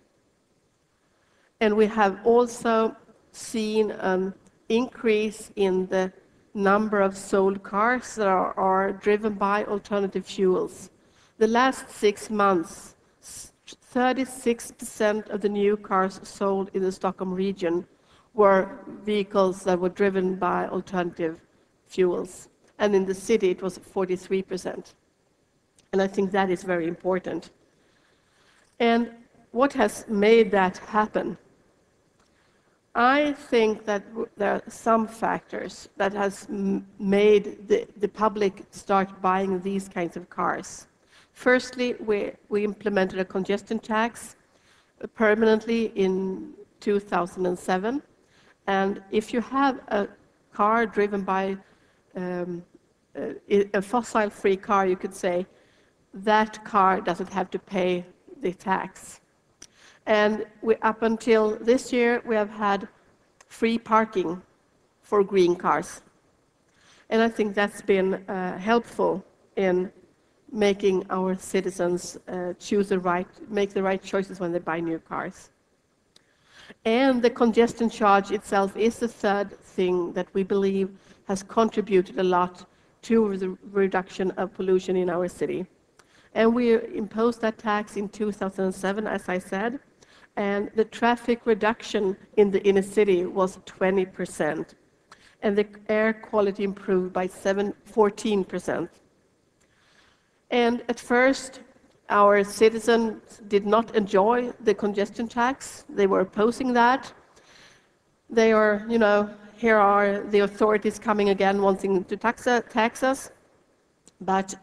And we have also seen an increase in the number of sold cars that are driven by alternative fuels. The last 6 months, 36% of the new cars sold in the Stockholm region were vehicles that were driven by alternative fuels. And in the city, it was 43%. And I think that is very important. And what has made that happen? I think that there are some factors that has made the public start buying these kinds of cars. Firstly, we implemented a congestion tax permanently in 2007. And if you have a car driven by a fossil-free car, you could say, that car doesn't have to pay the tax. And up until this year, we have had free parking for green cars. And I think that's been helpful in making our citizens make the right choices when they buy new cars. And the congestion charge itself is the third thing that we believe has contributed a lot to the reduction of pollution in our city. And we imposed that tax in 2007, as I said, and the traffic reduction in the inner city was 20%, and the air quality improved by 14%. And at first, our citizens did not enjoy the congestion tax. They were opposing that. They are, here are the authorities coming again wanting to tax us. But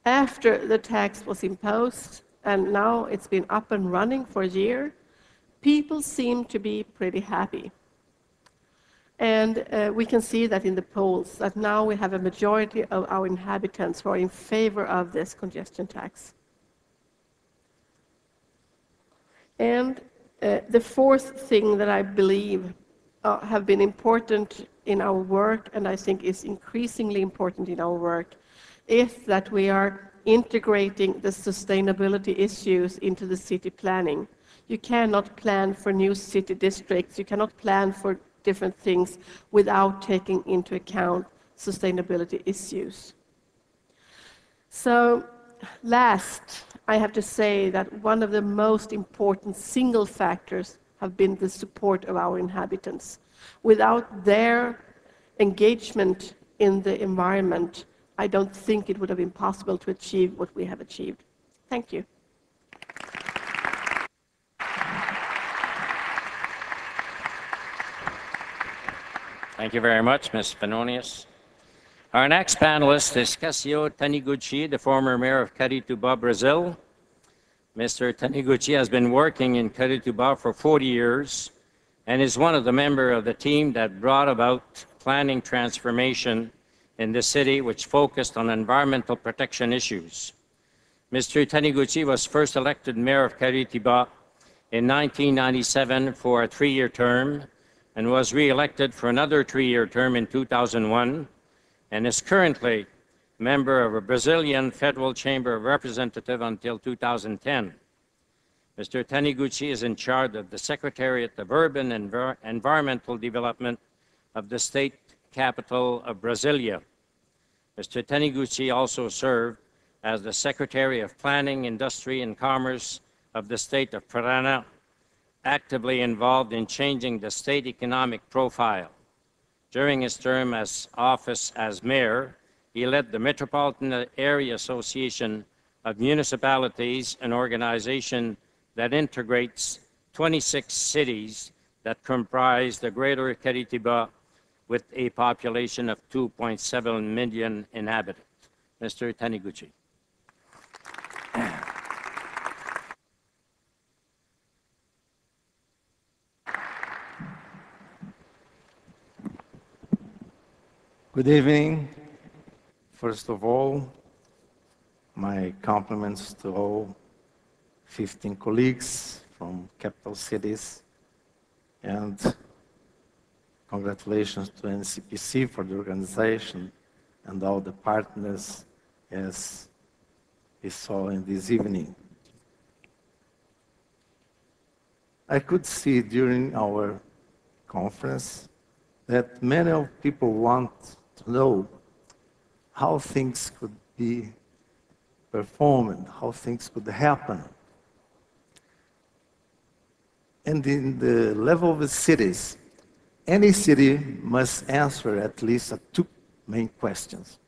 after the tax was imposed, and now it's been up and running for a year, people seem to be pretty happy. And we can see that in the polls, that now we have a majority of our inhabitants who are in favor of this congestion tax. And the fourth thing that I believe have been important in our work, and I think is increasingly important in our work, is that we are integrating the sustainability issues into the city planning. You cannot plan for new city districts, you cannot plan for different things without taking into account sustainability issues. So last, I have to say that one of the most important single factors have been the support of our inhabitants. Without their engagement in the environment, I don't think it would have been possible to achieve what we have achieved. Thank you. Thank you very much, Ms. Svenonius. Our next panelist is Casio Taniguchi, the former mayor of Curitiba, Brazil. Mr. Taniguchi has been working in Curitiba for 40 years and is one of the members of the team that brought about planning transformation in the city, which focused on environmental protection issues. Mr. Taniguchi was first elected mayor of Curitiba in 1997 for a 3-year term and was re-elected for another 3-year term in 2001 and is currently member of a Brazilian Federal Chamber of Representatives until 2010. Mr. Taniguchi is in charge of the Secretariat of Urban and Environmental Development of the state capital of Brasilia. Mr. Taniguchi also served as the Secretary of Planning, Industry, and Commerce of the state of Paraná, actively involved in changing the state economic profile. During his term as office as mayor, he led the Metropolitan Area Association of Municipalities, an organization that integrates 26 cities that comprise the greater Curitiba with a population of 2.7 million inhabitants. Mr. Taniguchi. Good evening. First of all, my compliments to all 15 colleagues from capital cities, and congratulations to NCPC for the organization and all the partners, as we saw in this evening. I could see during our conference that many of people want to know how things could be performed, how things could happen. And in the level of the cities, any city must answer at least two main questions.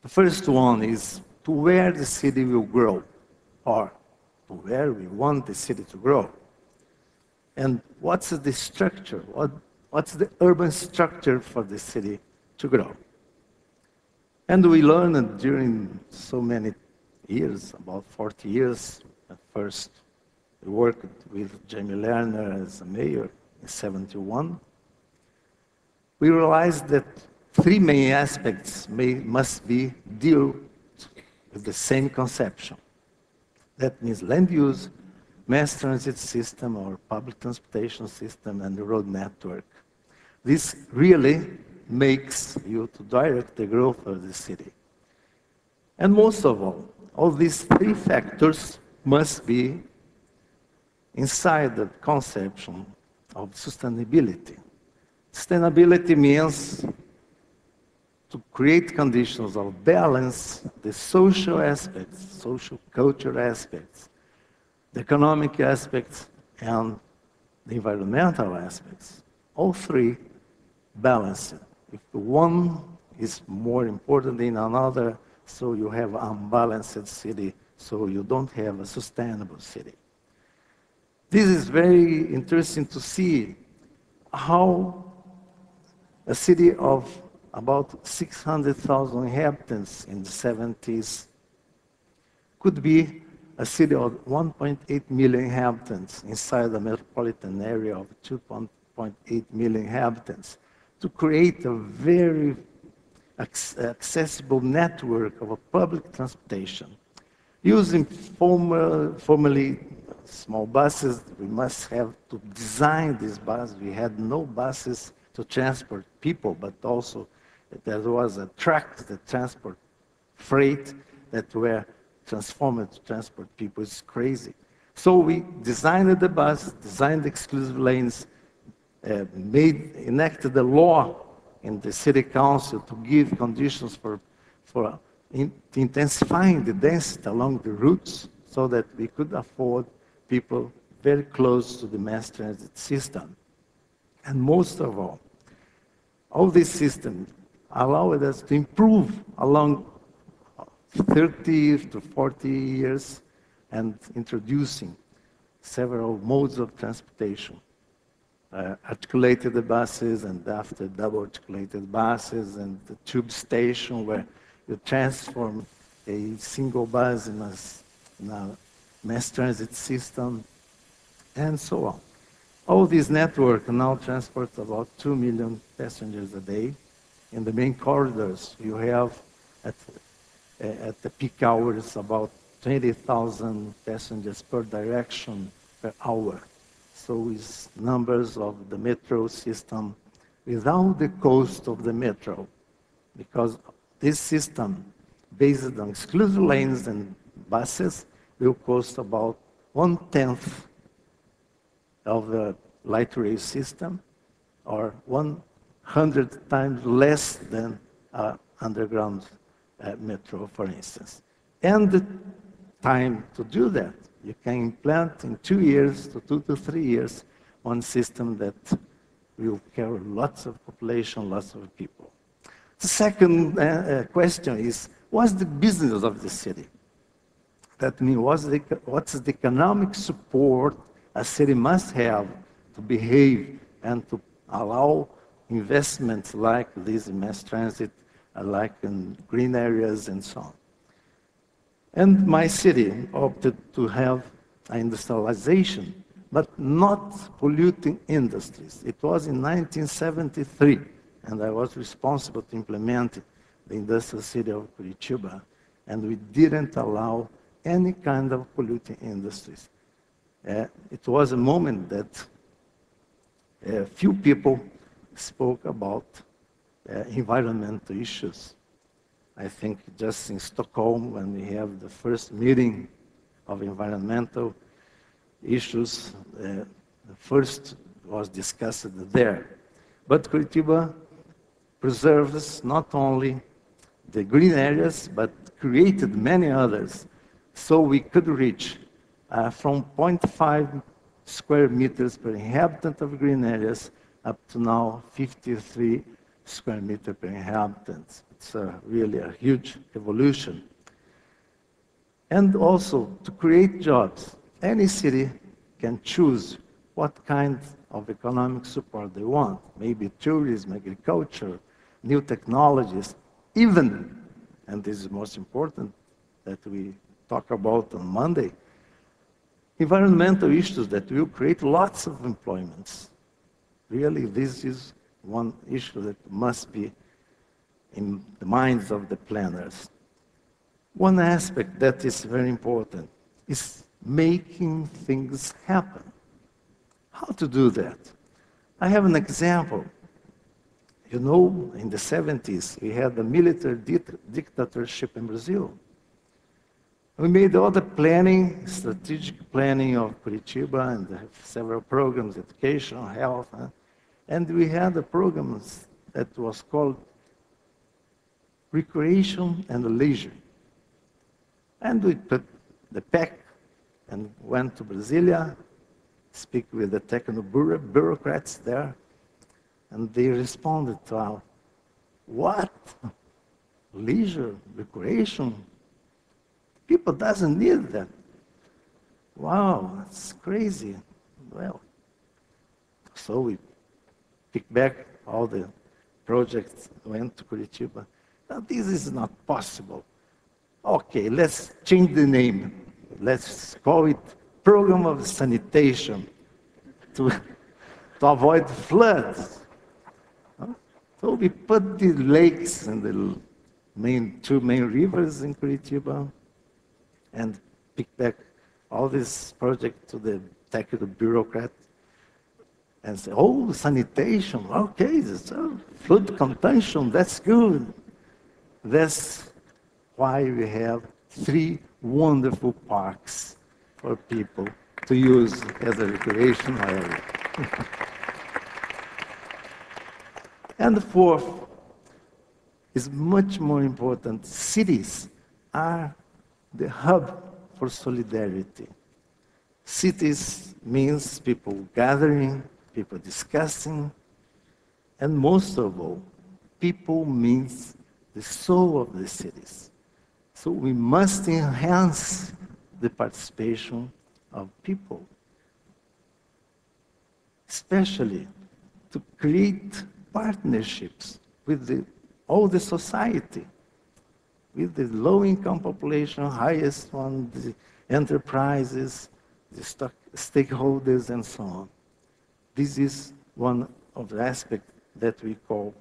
The first one is to where the city will grow, or to where we want the city to grow. And what's the structure? What's the urban structure for the city to grow? And we learned during so many years, about 40 years, at first we worked with Jamie Lerner as a mayor in '71. We realized that three main aspects must be dealt with the same conception. That means land use, mass transit system or public transportation system, and the road network. This really makes you to direct the growth of the city. And most of all these three factors must be inside the conception of sustainability. Sustainability means to create conditions of balance the social aspects, social cultural aspects, the economic aspects, and the environmental aspects. All three balanced. If one is more important than another, so you have an unbalanced city, so you don't have a sustainable city. This is very interesting to see how a city of about 600,000 inhabitants in the 70s could be a city of 1.8 million inhabitants inside a metropolitan area of 2.8 million inhabitants to create a very accessible network of a public transportation. Using formerly small buses, we must have to design these buses. We had no buses to transport people, but also there was a truck that transport freight that were transformed to transport people. It's crazy. So we designed the bus, designed exclusive lanes, enacted the law in the city council to give conditions for intensifying the density along the routes so that we could afford people very close to the mass transit system. And most of all this system allowed us to improve along 30 to 40 years and introducing several modes of transportation. Articulated buses, and after double articulated buses, and the tube station where you transform a single bus in a mass transit system, and so on. All this network now transports about 2 million passengers a day. In the main corridors, you have at the peak hours about 20,000 passengers per direction per hour. So it's numbers of the metro system without the cost of the metro, because this system, based on exclusive lanes and buses, will cost about 1/10 of the light rail system, or 100 times less than underground metro, for instance. And the time to do that, you can implant in 2 years to 2 to 3 years one system that will carry lots of population, lots of people. The second question is, what's the business of the city? That means what's the economic support a city must have to behave and to allow investments like this in mass transit, like in green areas and so on. And my city opted to have industrialization, but not polluting industries. It was in 1973, and I was responsible to implement the industrial city of Curitiba, and we didn't allow any kind of polluting industries. It was a moment that few people spoke about environmental issues. I think just in Stockholm, when we have the first meeting of environmental issues, the first was discussed there. But Curitiba preserves not only the green areas, but created many others. So we could reach from 0.5 square meters per inhabitant of green areas up to now 53 square meters per inhabitant. It's really a huge evolution. And also to create jobs. Any city can choose what kind of economic support they want. Maybe tourism, agriculture, new technologies, even, and this is most important that we talk about on Monday, environmental issues that will create lots of employments. Really, this is one issue that must be in the minds of the planners. One aspect that is very important is making things happen. How to do that? I have an example. You know, in the 70s, we had a military dictatorship in Brazil. We made all the planning, strategic planning of Curitiba, and several programs, education, health, and we had a program that was called Recreation and Leisure. And we put the pack and went to Brasilia, speak with the techno bureaucrats there, and they responded to our, what? Leisure, recreation? People doesn't need that. Wow, that's crazy. Well, so we picked back all the projects, went to Curitiba. Now this is not possible. Okay, let's change the name. Let's call it Program of Sanitation to avoid floods. So we put the lakes and the two main rivers in Curitiba and pick back all this project to the technical bureaucrat and say, oh, sanitation, okay, flood contention, that's good. That's why we have 3 wonderful parks for people to use as a recreation area. And the fourth is much more important. Cities are the hub for solidarity. Cities means people gathering, people discussing, and most of all, people means the soul of the cities. So we must enhance the participation of people, especially to create partnerships with all the society, with the low-income population, highest one, the enterprises, the stakeholders, and so on. This is one of the aspects that we call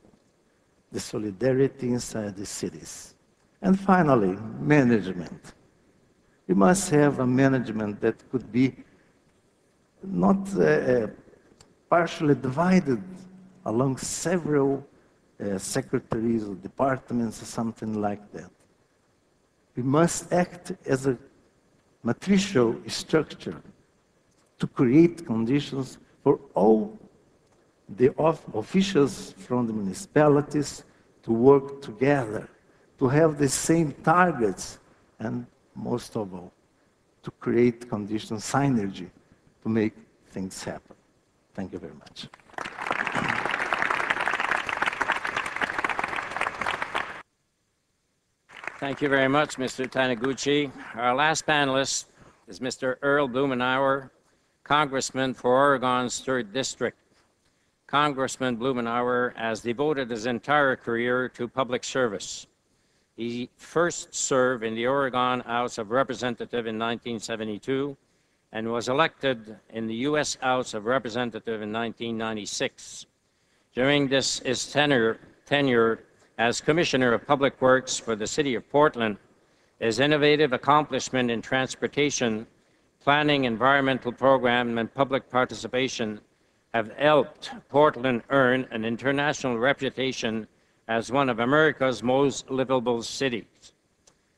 the solidarity inside the cities. And finally, management. We must have a management that could be not partially divided along several secretaries or departments or something like that. We must act as a matricial structure to create conditions for all the officials from the municipalities to work together, to have the same targets, and most of all, to create conditions, synergy, to make things happen. Thank you very much. Thank you very much, Mr. Taniguchi. Our last panelist is Mr. Earl Blumenauer, Congressman for Oregon's 3rd District. Congressman Blumenauer has devoted his entire career to public service. He first served in the Oregon House of Representatives in 1972 and was elected in the U.S. House of Representatives in 1996. During his tenure as Commissioner of Public Works for the City of Portland, his innovative accomplishment in transportation, planning, environmental program, and public participation have helped Portland earn an international reputation as one of America's most livable cities.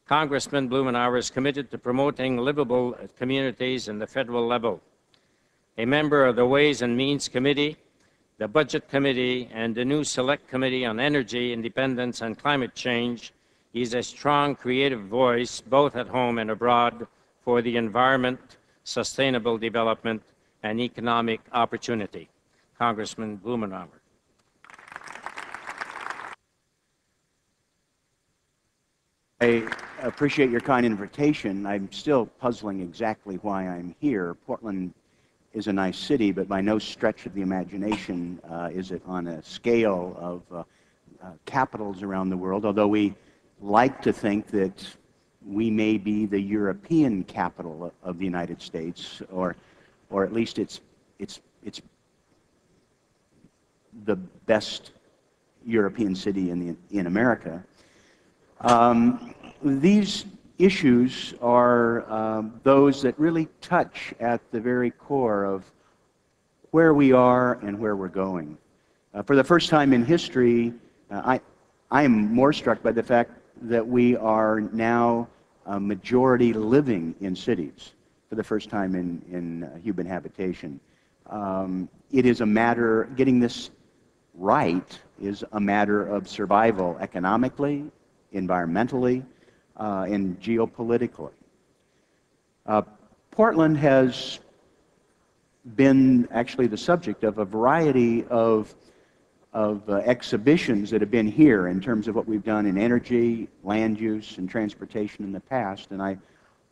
Congressman Blumenauer is committed to promoting livable communities in the federal level. a member of the Ways and Means Committee, the Budget Committee, and the new Select Committee on Energy, Independence, and Climate Change. He's a strong creative voice, both at home and abroad, for the environment, sustainable development, and economic opportunity. Congressman Blumenauer. I appreciate your kind invitation. I'm still puzzling exactly why I'm here. Portland is a nice city, but by no stretch of the imagination is it on a scale of capitals around the world, although we like to think that we may be the European capital of the United States, or at least it's the best European city in America. These issues are those that really touch at the very core of where we are and where we're going. For the first time in history, I am more struck by the fact that we are now a majority living in cities for the first time in human habitation. It is a matter, getting this right is a matter of survival economically, environmentally, and geopolitically. Portland has been actually the subject of a variety of exhibitions that have been here in terms of what we've done in energy, land use, and transportation in the past. And I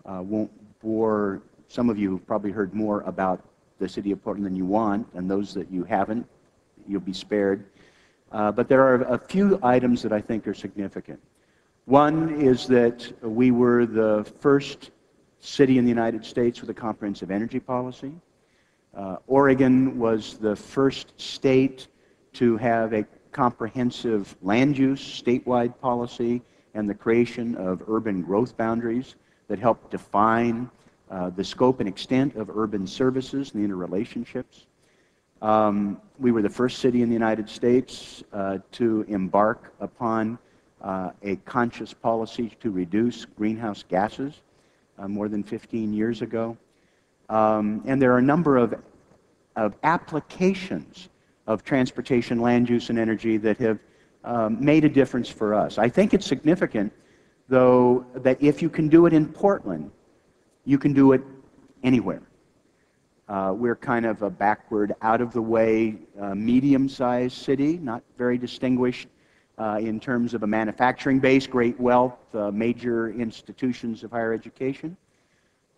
won't bore, some of you have probably heard more about the city of Portland than you want, and those that you haven't, you'll be spared. But there are a few items that I think are significant. One is that we were the first city in the United States with a comprehensive energy policy. Oregon was the first state to have a comprehensive land use statewide policy and the creation of urban growth boundaries that help define the scope and extent of urban services and the interrelationships. We were the first city in the United States to embark upon a conscious policy to reduce greenhouse gases more than 15 years ago. And there are a number of applications of transportation, land use, and energy that have made a difference for us. I think it's significant, though, that if you can do it in Portland, you can do it anywhere. We're kind of a backward, out-of-the-way, medium-sized city, not very distinguished in terms of a manufacturing base, great wealth, major institutions of higher education.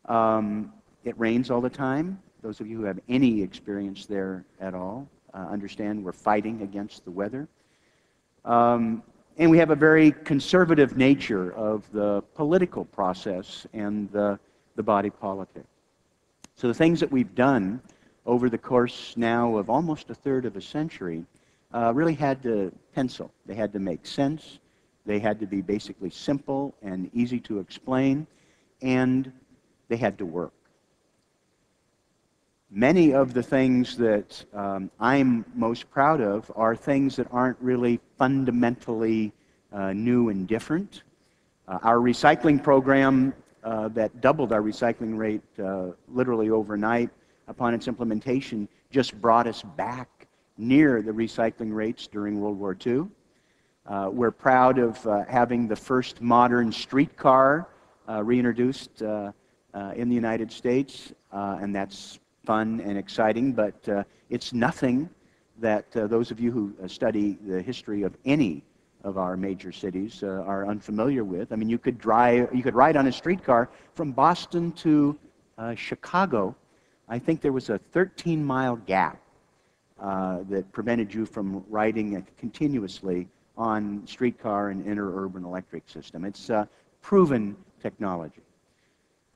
It rains all the time. Those of you who have any experience there at all understand we're fighting against the weather. And we have a very conservative nature of the political process and the body politic. So the things that we've done over the course now of almost a third of a century really had to pencil. They had to make sense. They had to be basically simple and easy to explain, and they had to work. Many of the things that I'm most proud of are things that aren't really fundamentally new and different. Our recycling program that doubled our recycling rate literally overnight upon its implementation just brought us back near the recycling rates during World War II. We're proud of having the first modern streetcar reintroduced in the United States, and that's fun and exciting, but it's nothing that those of you who study the history of any of our major cities are unfamiliar with. I mean, you could ride on a streetcar from Boston to Chicago. I think there was a 13-mile gap that prevented you from riding continuously on streetcar and interurban electric system. It's proven technology.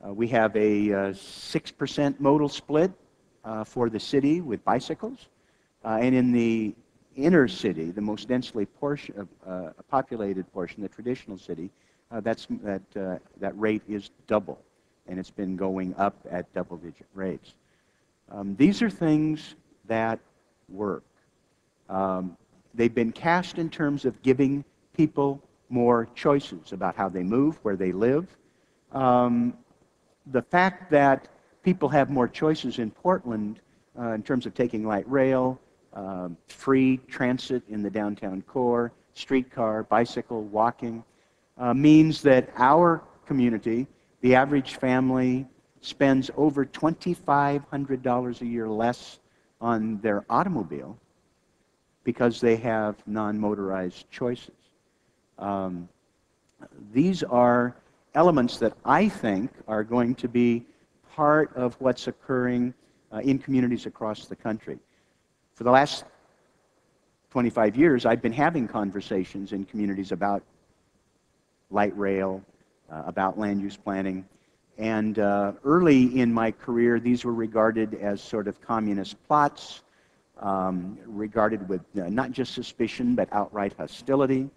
We have a 6% modal split for the city with bicycles. And in the inner city, the most densely populated portion, the traditional city, that rate is double. And it's been going up at double-digit rates. These are things that work. They've been cast in terms of giving people more choices about how they move, where they live. The fact that people have more choices in Portland in terms of taking light rail, free transit in the downtown core, streetcar, bicycle, walking, means that our community, the average family, spends over $2,500 a year less on their automobile because they have non-motorized choices. These are elements that I think are going to be part of what's occurring in communities across the country. For the last 25 years, I've been having conversations in communities about light rail, about land use planning, and early in my career, these were regarded as sort of communist plots, regarded with not just suspicion, but outright hostility.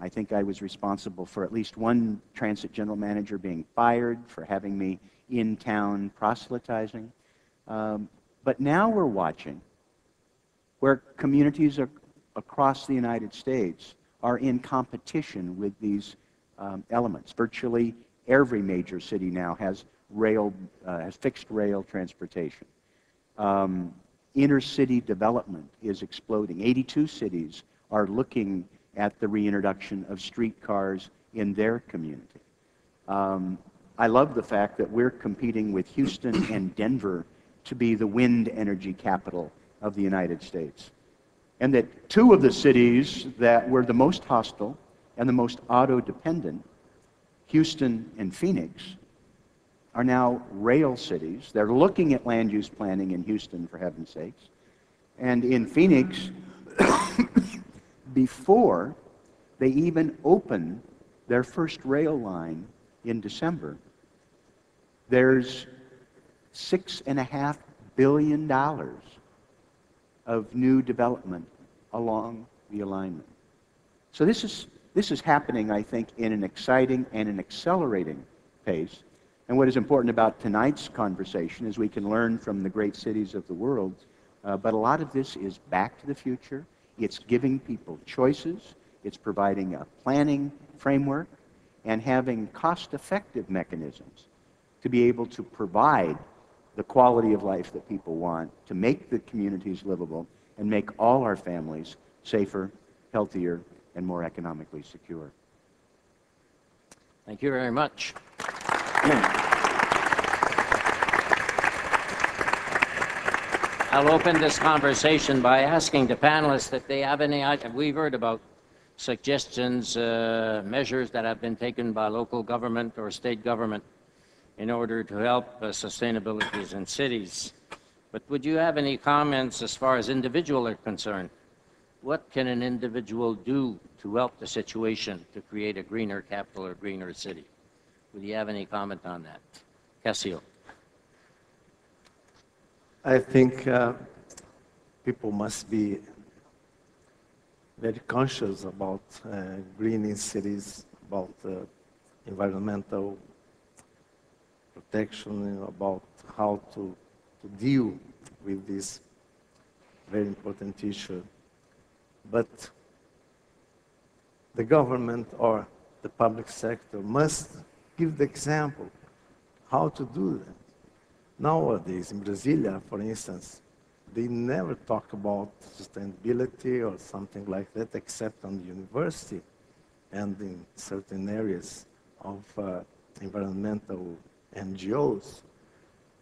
I think I was responsible for at least one transit general manager being fired for having me in town proselytizing. But now we're watching where communities across the United States are in competition with these elements. Virtually every major city now has fixed rail transportation. Inner city development is exploding. 82 cities are looking at the reintroduction of streetcars in their community. I love the fact that we're competing with Houston and Denver to be the wind energy capital of the United States. And that two of the cities that were the most hostile and the most auto-dependent, Houston and Phoenix, are now rail cities. They're looking at land use planning in Houston, for heaven's sakes. And in Phoenix, before they even open their first rail line in December, there's $6.5 billion of new development along the alignment. So this is happening, I think, in an exciting and an accelerating pace. And what is important about tonight's conversation is we can learn from the great cities of the world, but a lot of this is back to the future. It's giving people choices. It's providing a planning framework and having cost-effective mechanisms to be able to provide the quality of life that people want, to make the communities livable, and make all our families safer, healthier, and more economically secure. Thank you very much. I'll open this conversation by asking the panelists if they have any ideas. We've heard about suggestions, measures that have been taken by local government or state government in order to help sustainability in cities. But would you have any comments as far as individuals are concerned? What can an individual do to help the situation to create a greener capital or greener city? Would you have any comment on that? Cassio. I think people must be very conscious about greening cities, about environmental protection, about how to deal with this very important issue. But the government or the public sector must give the example how to do that. Nowadays, in Brasilia, for instance, they never talk about sustainability or something like that except on the university and in certain areas of environmental NGOs.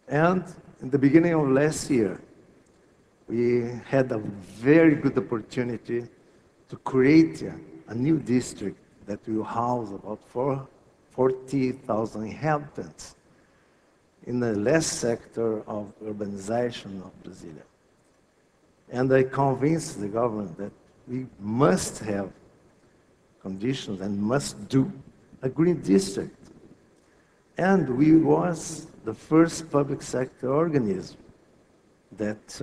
And in the beginning of last year, we had a very good opportunity to create a new district that will house about 40,000 inhabitants in the last sector of urbanization of Brasilia. And I convinced the government that we must have conditions and must do a green district. And we was the first public sector organism that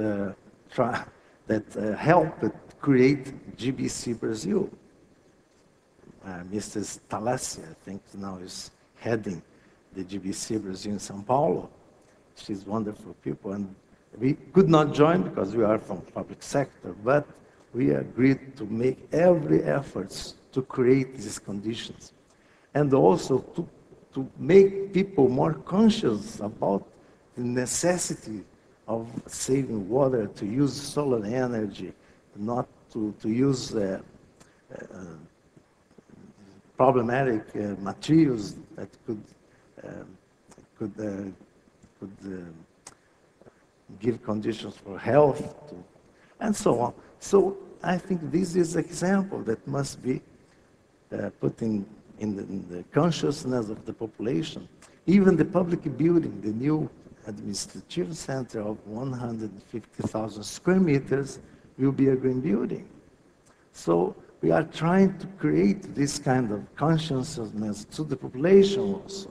helped create GBC Brazil. Mrs. Talassi, I think now is heading the GBC Brazil in São Paulo. She's wonderful people, and we could not join because we are from public sector, but we agreed to make every effort to create these conditions, and also to make people more conscious about the necessity of saving water, to use solar energy, not to use problematic materials that could give conditions for health, and so on. So I think this is an example that must be put in the consciousness of the population. Even the public building, the new administrative center of 150,000 square meters will be a green building. So we are trying to create this kind of consciousness to the population also.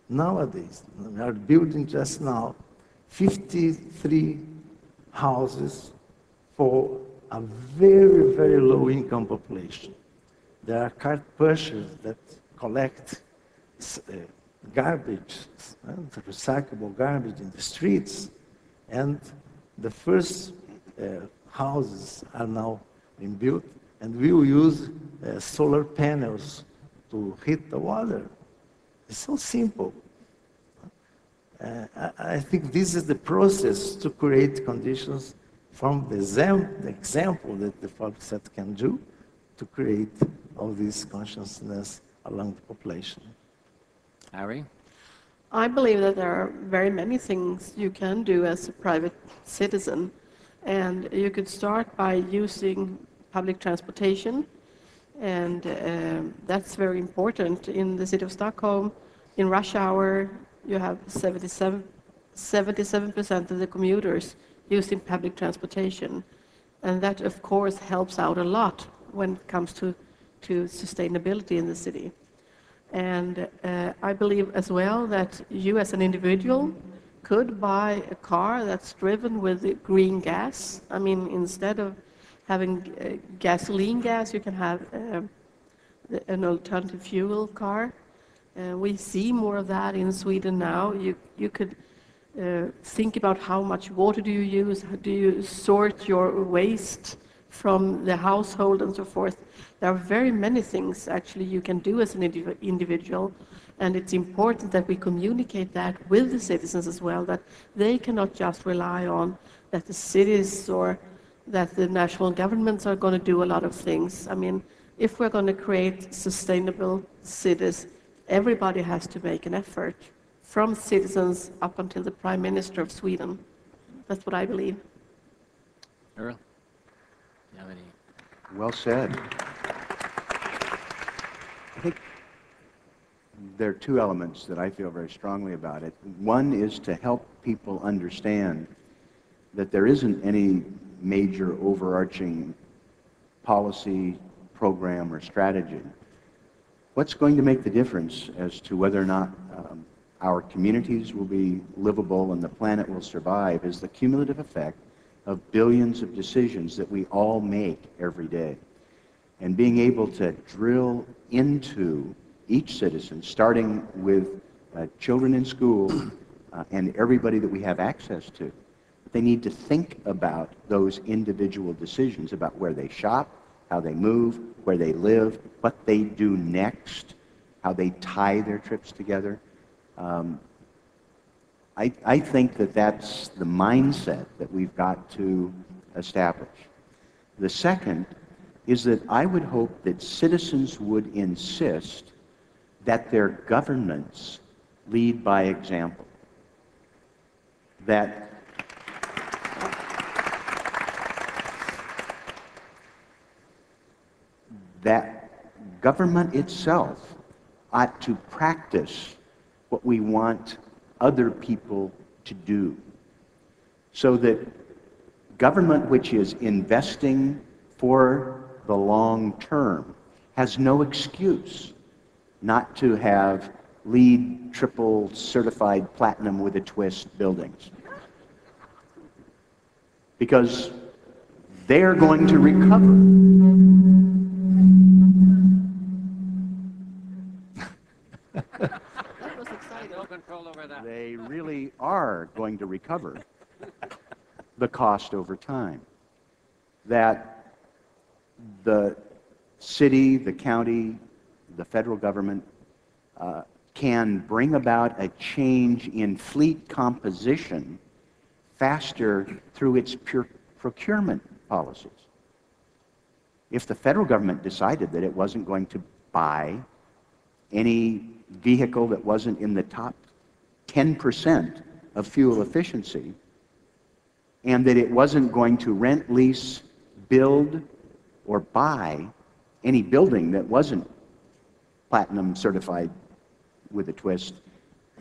Nowadays, we are building just now 53 houses for a very, very low income population. There are cart pushers that collect garbage, recyclable garbage in the streets, and the first houses are now being built, and we will use solar panels to heat the water. It's so simple. I think this is the process to create conditions from the example that the public sector can do to create all this consciousness along the population. Harry? I believe that there are very many things you can do as a private citizen. And you could start by using public transportation. And that's very important. In the city of Stockholm, in rush hour, you have 77% of the commuters using public transportation. And that, of course, helps out a lot when it comes to sustainability in the city. And I believe as well that you as an individual could buy a car that's driven with green gas. I mean, instead of having gasoline gas, you can have an alternative fuel car. We see more of that in Sweden now. You could think about how much water do you use, how do you sort your waste from the household and so forth. There are very many things actually you can do as an individual, and it's important that we communicate that with the citizens as well, that they cannot just rely on that the cities or that the national governments are going to do a lot of things. I mean, if we're going to create sustainable cities, everybody has to make an effort, from citizens up until the Prime Minister of Sweden. That's what I believe. Earl? Do you have any? Well said. I think there are two elements that I feel very strongly about it. One is to help people understand that there isn't any major overarching policy, program, or strategy. What's going to make the difference as to whether or not our communities will be livable and the planet will survive is the cumulative effect of billions of decisions that we all make every day. And being able to drill into each citizen, starting with children in school and everybody that we have access to, they need to think about those individual decisions about where they shop, how they move, where they live, what they do next, how they tie their trips together. I think that that's the mindset that we've got to establish. The second is that I would hope that citizens would insist that their governments lead by example. That government itself ought to practice what we want other people to do. So that government which is investing for the long term has no excuse not to have LEED triple certified platinum with a twist buildings. Because they're going to recover. They really are going to recover the cost over time. That the city, the county, the federal government can bring about a change in fleet composition faster through its procurement policies. If the federal government decided that it wasn't going to buy any vehicle that wasn't in the top 10% of fuel efficiency, and that it wasn't going to rent, lease, build, or buy any building that wasn't platinum certified with a twist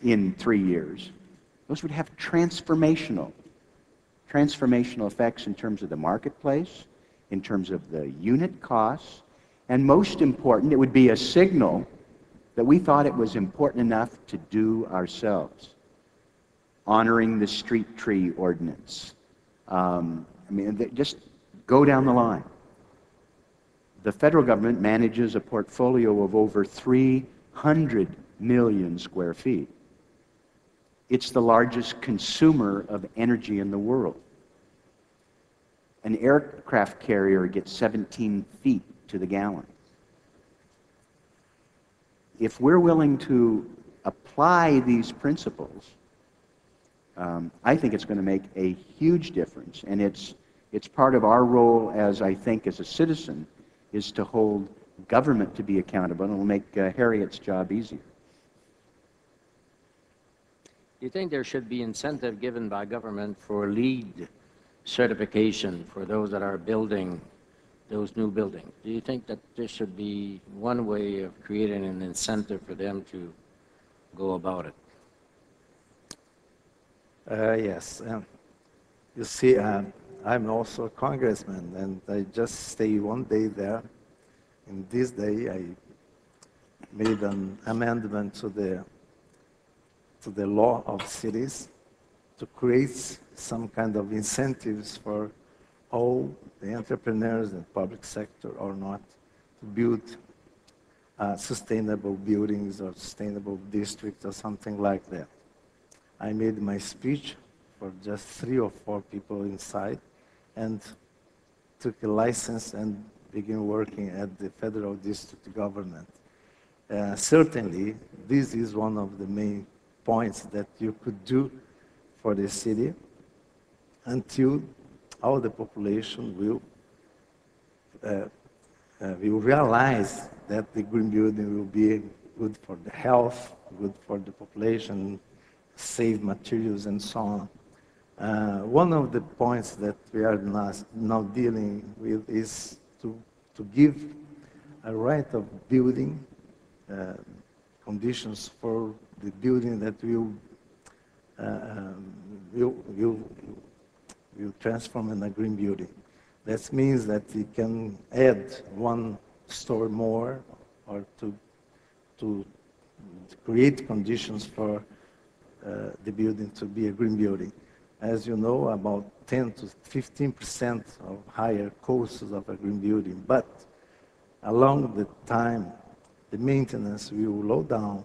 in 3 years, those would have transformational effects in terms of the marketplace, in terms of the unit costs, and most important, it would be a signal that we thought it was important enough to do ourselves. Honoring the street tree ordinance. Just go down the line. The federal government manages a portfolio of over 300 million square feet. It's the largest consumer of energy in the world. An aircraft carrier gets 17 feet to the gallon. If we're willing to apply these principles, I think it's going to make a huge difference. And it's part of our role as a citizen, is to hold government to be accountable, and it'll make Harriet's job easier. Do you think there should be incentive given by government for LEED certification for those that are building those new buildings? Do you think that there should be one way of creating an incentive for them to go about it? Yes. You see, I'm also a congressman, and I just stay one day there. And this day, I made an amendment to the law of cities to create some kind of incentives for all the entrepreneurs in the public sector or not to build sustainable buildings or sustainable districts or something like that. I made my speech for just 3 or 4 people inside and took a license and began working at the federal district government. Certainly, this is one of the main points that you could do for the city until all the population will realize that the green building will be good for the health, good for the population, save materials and so on. One of the points that we are now dealing with is to give a right of building conditions for the building that will transform in a green building. That means that it can add 1 store more or to create conditions for the building to be a green building. As you know, about 10 to 15% of higher costs of a green building, but along the time, the maintenance will low down,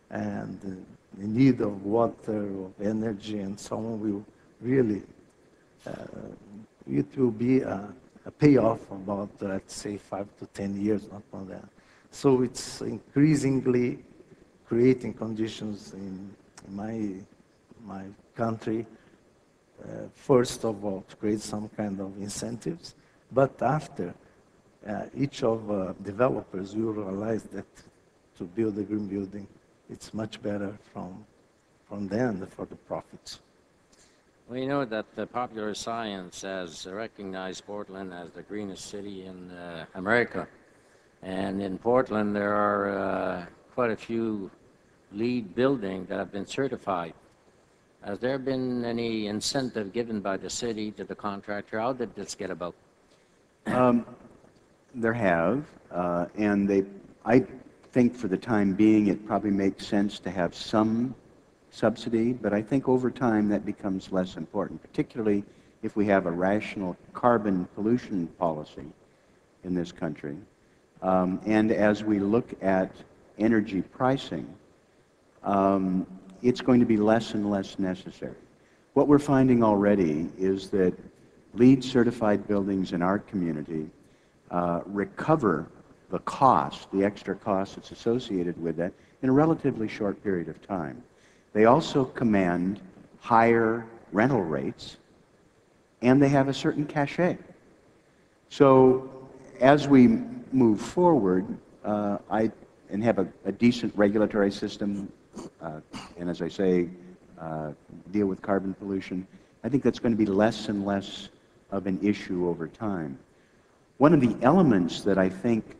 and the need of water, of energy, and so on will really, it will be a payoff about, let's say, 5 to 10 years, not more than that. So it's increasingly creating conditions in my country, first of all, to create some kind of incentives, but after, each of developers will realize that to build a green building, it's much better from them for the profits. We know that the popular science has recognized Portland as the greenest city in America. And in Portland, there are quite a few LEED buildings that have been certified. Has there been any incentive given by the city to the contractor? How did this get about? There have, and I think for the time being it probably makes sense to have some subsidy, but I think over time that becomes less important, particularly if we have a rational carbon pollution policy in this country. And as we look at energy pricing, it's going to be less and less necessary. What we're finding already is that LEED certified buildings in our community recover the cost, the extra cost that's associated with that, in a relatively short period of time. They also command higher rental rates, and they have a certain cachet. So as we move forward, and have a decent regulatory system, and as I say, deal with carbon pollution, I think that's going to be less and less of an issue over time. One of the elements that I think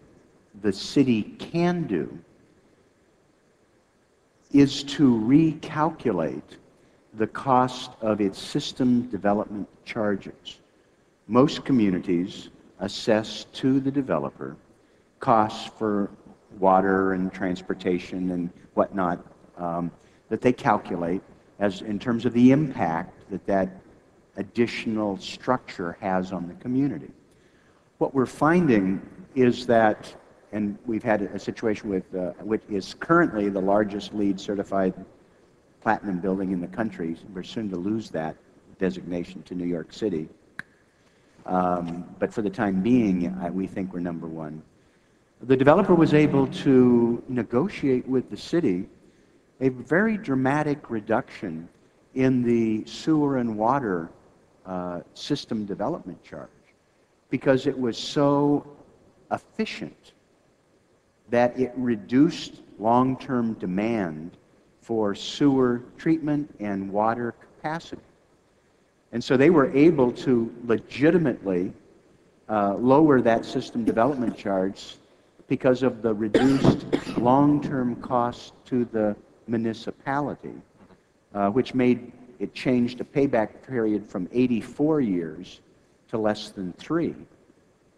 the city can do is to recalculate the cost of its system development charges. Most communities assess to the developer costs for water and transportation and whatnot that they calculate as in terms of the impact that that additional structure has on the community. What we're finding is that, and we've had a situation with which is currently the largest LEED certified platinum building in the country. We're soon to lose that designation to New York City. But for the time being, we think we're number one. The developer was able to negotiate with the city a very dramatic reduction in the sewer and water system development charge because it was so efficient that it reduced long-term demand for sewer treatment and water capacity. And so they were able to legitimately lower that system development charge because of the reduced long-term cost to the municipality, which made it changed the payback period from 84 years to less than 3,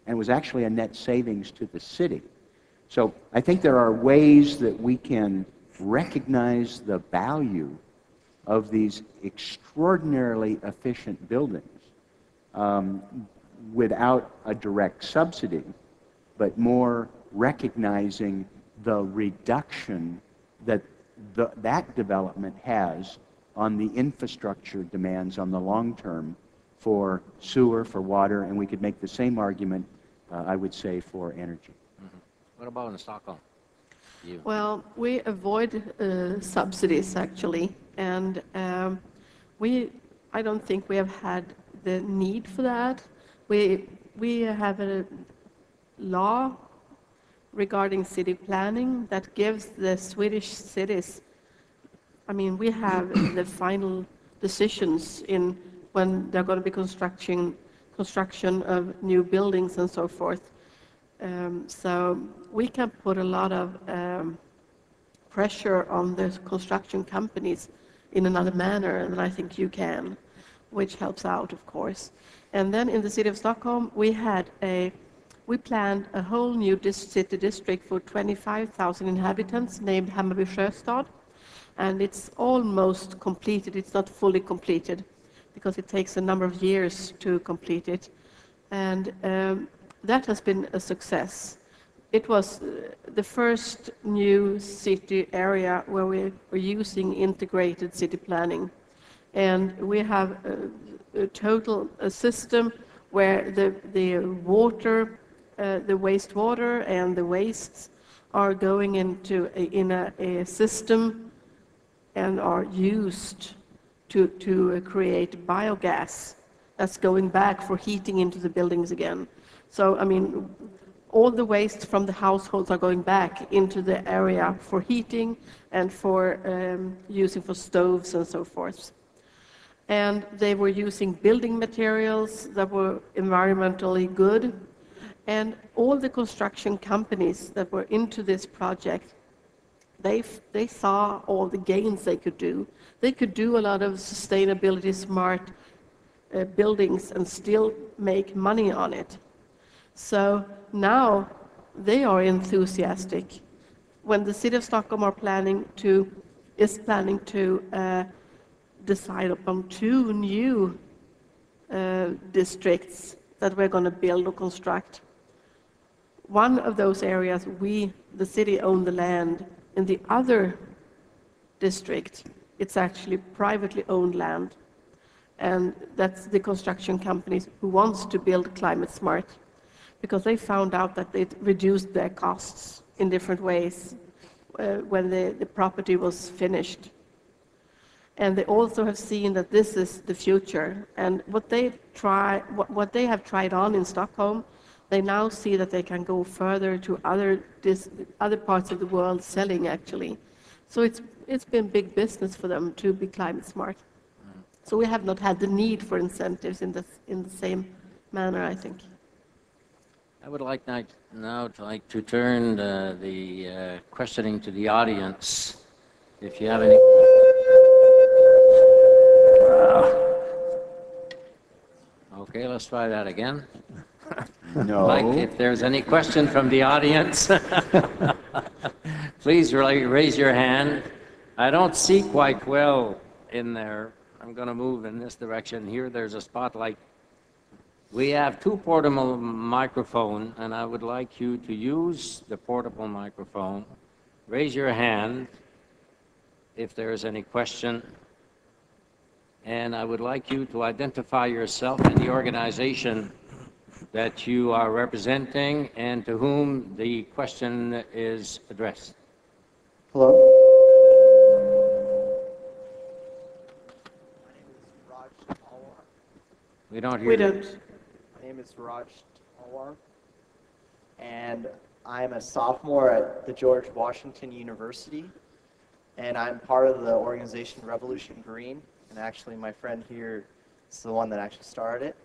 and was actually a net savings to the city. So I think there are ways that we can recognize the value of these extraordinarily efficient buildings without a direct subsidy, but more recognizing the reduction that that development has on the infrastructure demands on the long term for sewer, for water, and we could make the same argument, I would say, for energy. Mm-hmm. What about in Stockholm? You. Well, we avoid subsidies actually, and I don't think we have had the need for that. We have a law regarding city planning that gives the Swedish cities, I mean, we have the final decisions in when they're going to be construction of new buildings and so forth. So we can put a lot of pressure on the construction companies in another manner than I think you can, which helps out, of course. And then in the city of Stockholm, we planned a whole new city district for 25,000 inhabitants named Hammarby Sjöstad, and it's almost completed. It's not fully completed because it takes a number of years to complete it. And that has been a success. It was the first new city area where we were using integrated city planning. And we have a system where the water, the wastewater and the wastes are going into a system and are used to create biogas that's going back for heating into the buildings again. So, I mean, all the waste from the households are going back into the area for heating and for using for stoves and so forth. And they were using building materials that were environmentally good. And all the construction companies that were into this project, they saw all the gains they could do. They could do a lot of sustainability smart buildings and still make money on it. So now they are enthusiastic. When the city of Stockholm is planning to decide upon 2 new districts that we're going to build or construct. One of those areas, the city, own the land. In the other district, it's actually privately owned land. And that's the construction companies who wants to build climate smart, because they found out that it reduced their costs in different ways when the property was finished. And they also have seen that this is the future. And what they have tried on in Stockholm, they now see that they can go further to other parts of the world selling actually. So it's been big business for them to be climate smart. So we have not had the need for incentives in the same manner, I think. I would like now to turn the questioning to the audience. If you have any. Okay, let's try that again. No. Mike, if there's any question from the audience, please raise your hand. I don't see quite well in there. I'm going to move in this direction. Here, there's a spotlight. We have two portable microphones, and I would like you to use the portable microphone. Raise your hand if there is any question. And I would like you to identify yourself and the organization that you are representing and to whom the question is addressed. Hello. We don't hear you. My name is Raj Talwar, and I'm a sophomore at the George Washington University, and I'm part of the organization Revolution Green, and actually my friend here is the one that actually started it.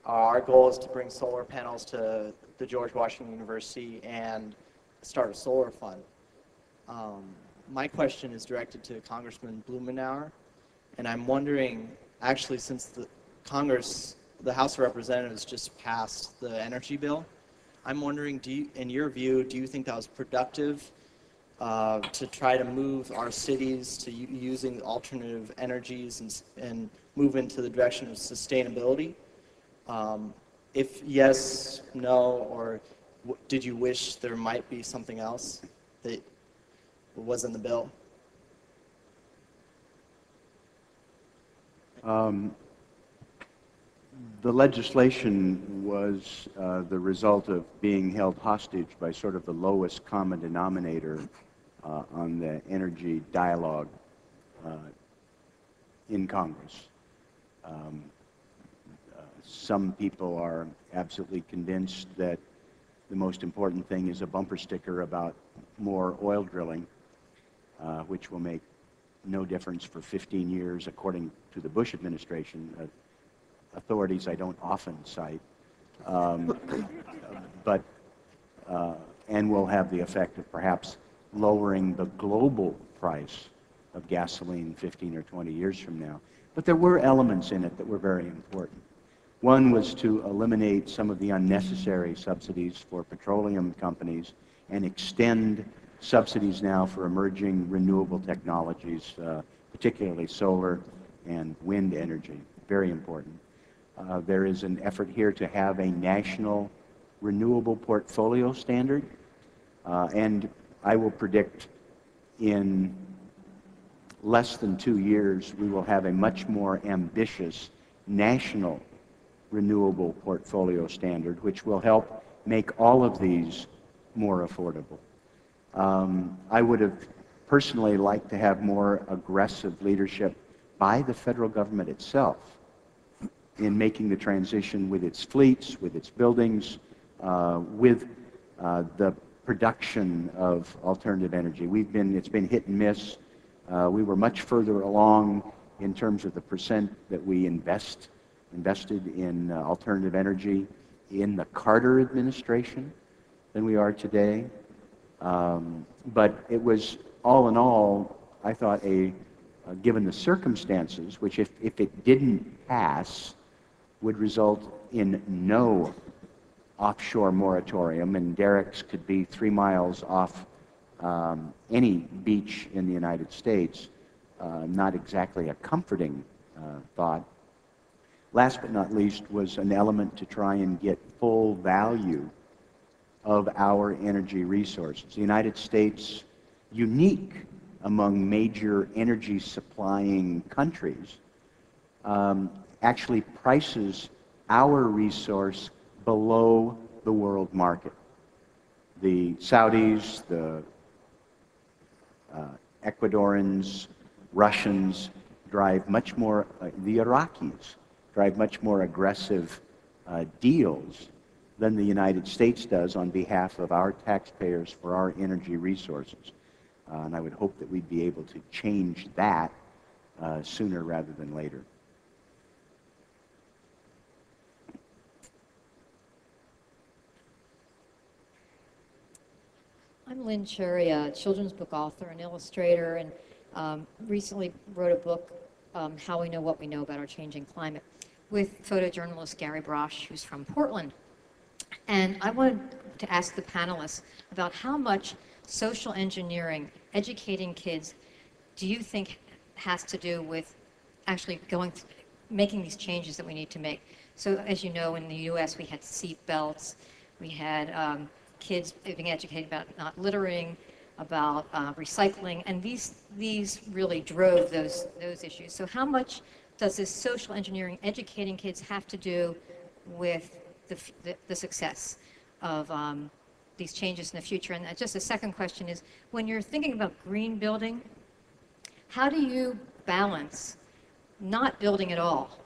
Our goal is to bring solar panels to the George Washington University and start a solar fund. My question is directed to Congressman Blumenauer, and I'm wondering, actually, since the House of Representatives just passed the energy bill, I'm wondering, in your view, do you think that was productive to try to move our cities to using alternative energies and move into the direction of sustainability? If yes, no, or did you wish there might be something else that was in the bill? The legislation was the result of being held hostage by sort of the lowest common denominator on the energy dialogue in Congress. Some people are absolutely convinced that the most important thing is a bumper sticker about more oil drilling, which will make no difference for 15 years, according to the Bush administration. Authorities I don't often cite, and will have the effect of perhaps lowering the global price of gasoline 15 or 20 years from now. But there were elements in it that were very important. One was to eliminate some of the unnecessary subsidies for petroleum companies and extend subsidies now for emerging renewable technologies, particularly solar and wind energy. Very important. There is an effort here to have a national renewable portfolio standard, and I will predict in less than 2 years we will have a much more ambitious national renewable portfolio standard, which will help make all of these more affordable. I would have personally liked to have more aggressive leadership by the federal government itself in making the transition with its fleets, with its buildings, with the production of alternative energy. It's been hit and miss. We were much further along in terms of the percent that we invested in alternative energy in the Carter administration than we are today. But it was, all in all, I thought, given the circumstances, which if it didn't pass, would result in no offshore moratorium, and derricks could be 3 miles off any beach in the United States. Not exactly a comforting thought. Last but not least was an element to try and get full value of our energy resources. The United States, unique among major energy supplying countries, actually prices our resource below the world market. The Saudis, the Ecuadorians, Russians drive much more, the Iraqis drive much more aggressive deals than the United States does on behalf of our taxpayers for our energy resources. And I would hope that we'd be able to change that sooner rather than later. I'm Lynn Cherry, a children's book author and illustrator, and recently wrote a book, How We Know What We Know About Our Changing Climate, with photojournalist Gary Brosh, who's from Portland. And I wanted to ask the panelists about how much social engineering, educating kids, do you think has to do with actually making these changes that we need to make? So as you know, in the US, we had seat belts, we had kids being educated about not littering, about recycling, and these really drove those issues. So how much does this social engineering, educating kids, have to do with the success of these changes in the future? And just a second question is, when you're thinking about green building, how do you balance not building at all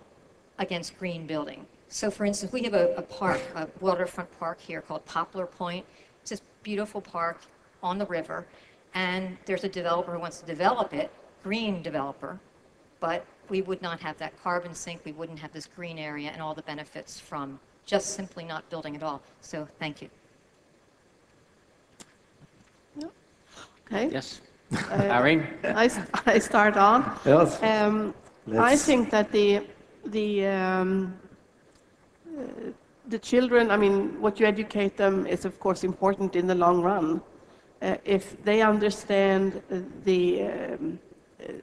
against green building? So for instance, we have a park, a waterfront park here called Poplar Point. It's this beautiful park on the river, and there's a developer who wants to develop it, green developer, but we would not have that carbon sink, we wouldn't have this green area and all the benefits from just simply not building at all. So thank you. Okay. Yes. Irene? I start on. Yes. I think that the children, I mean, what you educate them is of course important in the long run. If they understand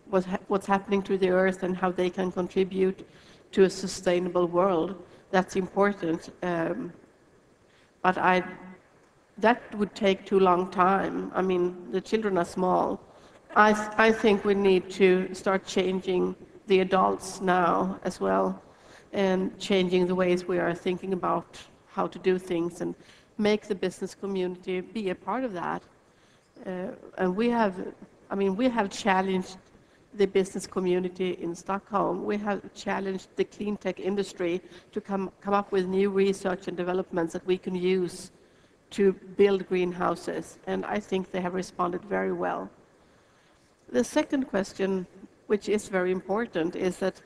what's happening to the earth and how they can contribute to a sustainable world, that's important. But that would take too long time. I mean, the children are small. I think we need to start changing the adults now as well, and changing the ways we are thinking about how to do things, and make the business community be a part of that. And we have challenged the business community in Stockholm. We have challenged the clean tech industry to come up with new research and developments that we can use to build greenhouses, and I think they have responded very well. The second question, which is very important, is that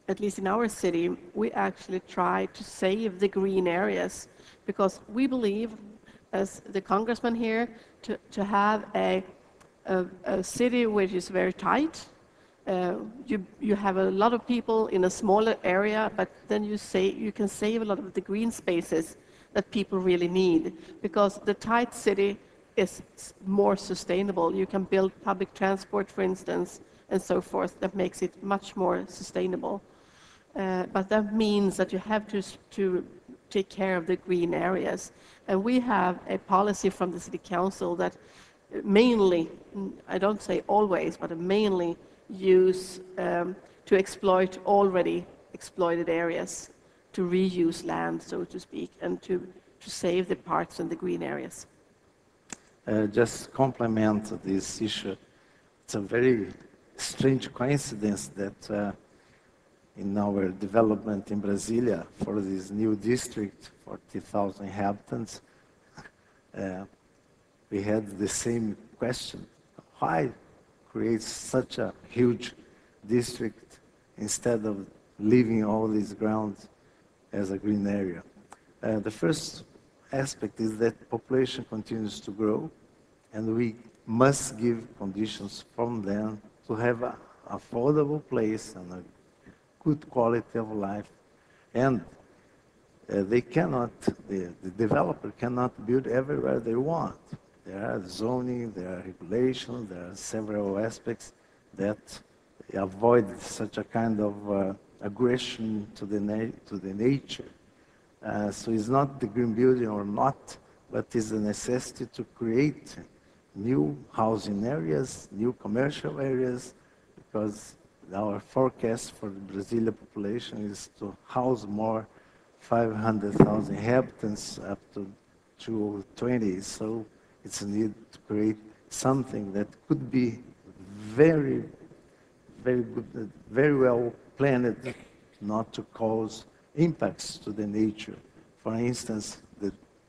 at least in our city, we actually try to save the green areas, because we believe, as the congressman here, to have a city which is very tight. You have a lot of people in a smaller area, but then you can save a lot of the green spaces that people really need, because the tight city is more sustainable. You can build public transport, for instance, and so forth, that makes it much more sustainable. But that means that you have to take care of the green areas. And we have a policy from the City Council that mainly, I don't say always, but mainly use to exploit already exploited areas, to reuse land, so to speak, and to save the parks and the green areas. Just complement this issue. It's a very strange coincidence that in our development in Brasilia for this new district, 40,000 inhabitants, we had the same question. Why create such a huge district instead of leaving all these grounds as a green area? The first aspect is that population continues to grow, and we must give conditions from them to have an affordable place and a good quality of life. And they cannot, the developer cannot build everywhere they want. There are zoning, there are regulations, there are several aspects that avoid such a kind of aggression to the nature. So it's not the green building or not, but it's a necessity to create new housing areas, new commercial areas, because our forecast for the Brazilian population is to house more 500,000 inhabitants up to 2020. So it's a need to create something that could be very, very good, very well planned not to cause impacts to the nature. For instance,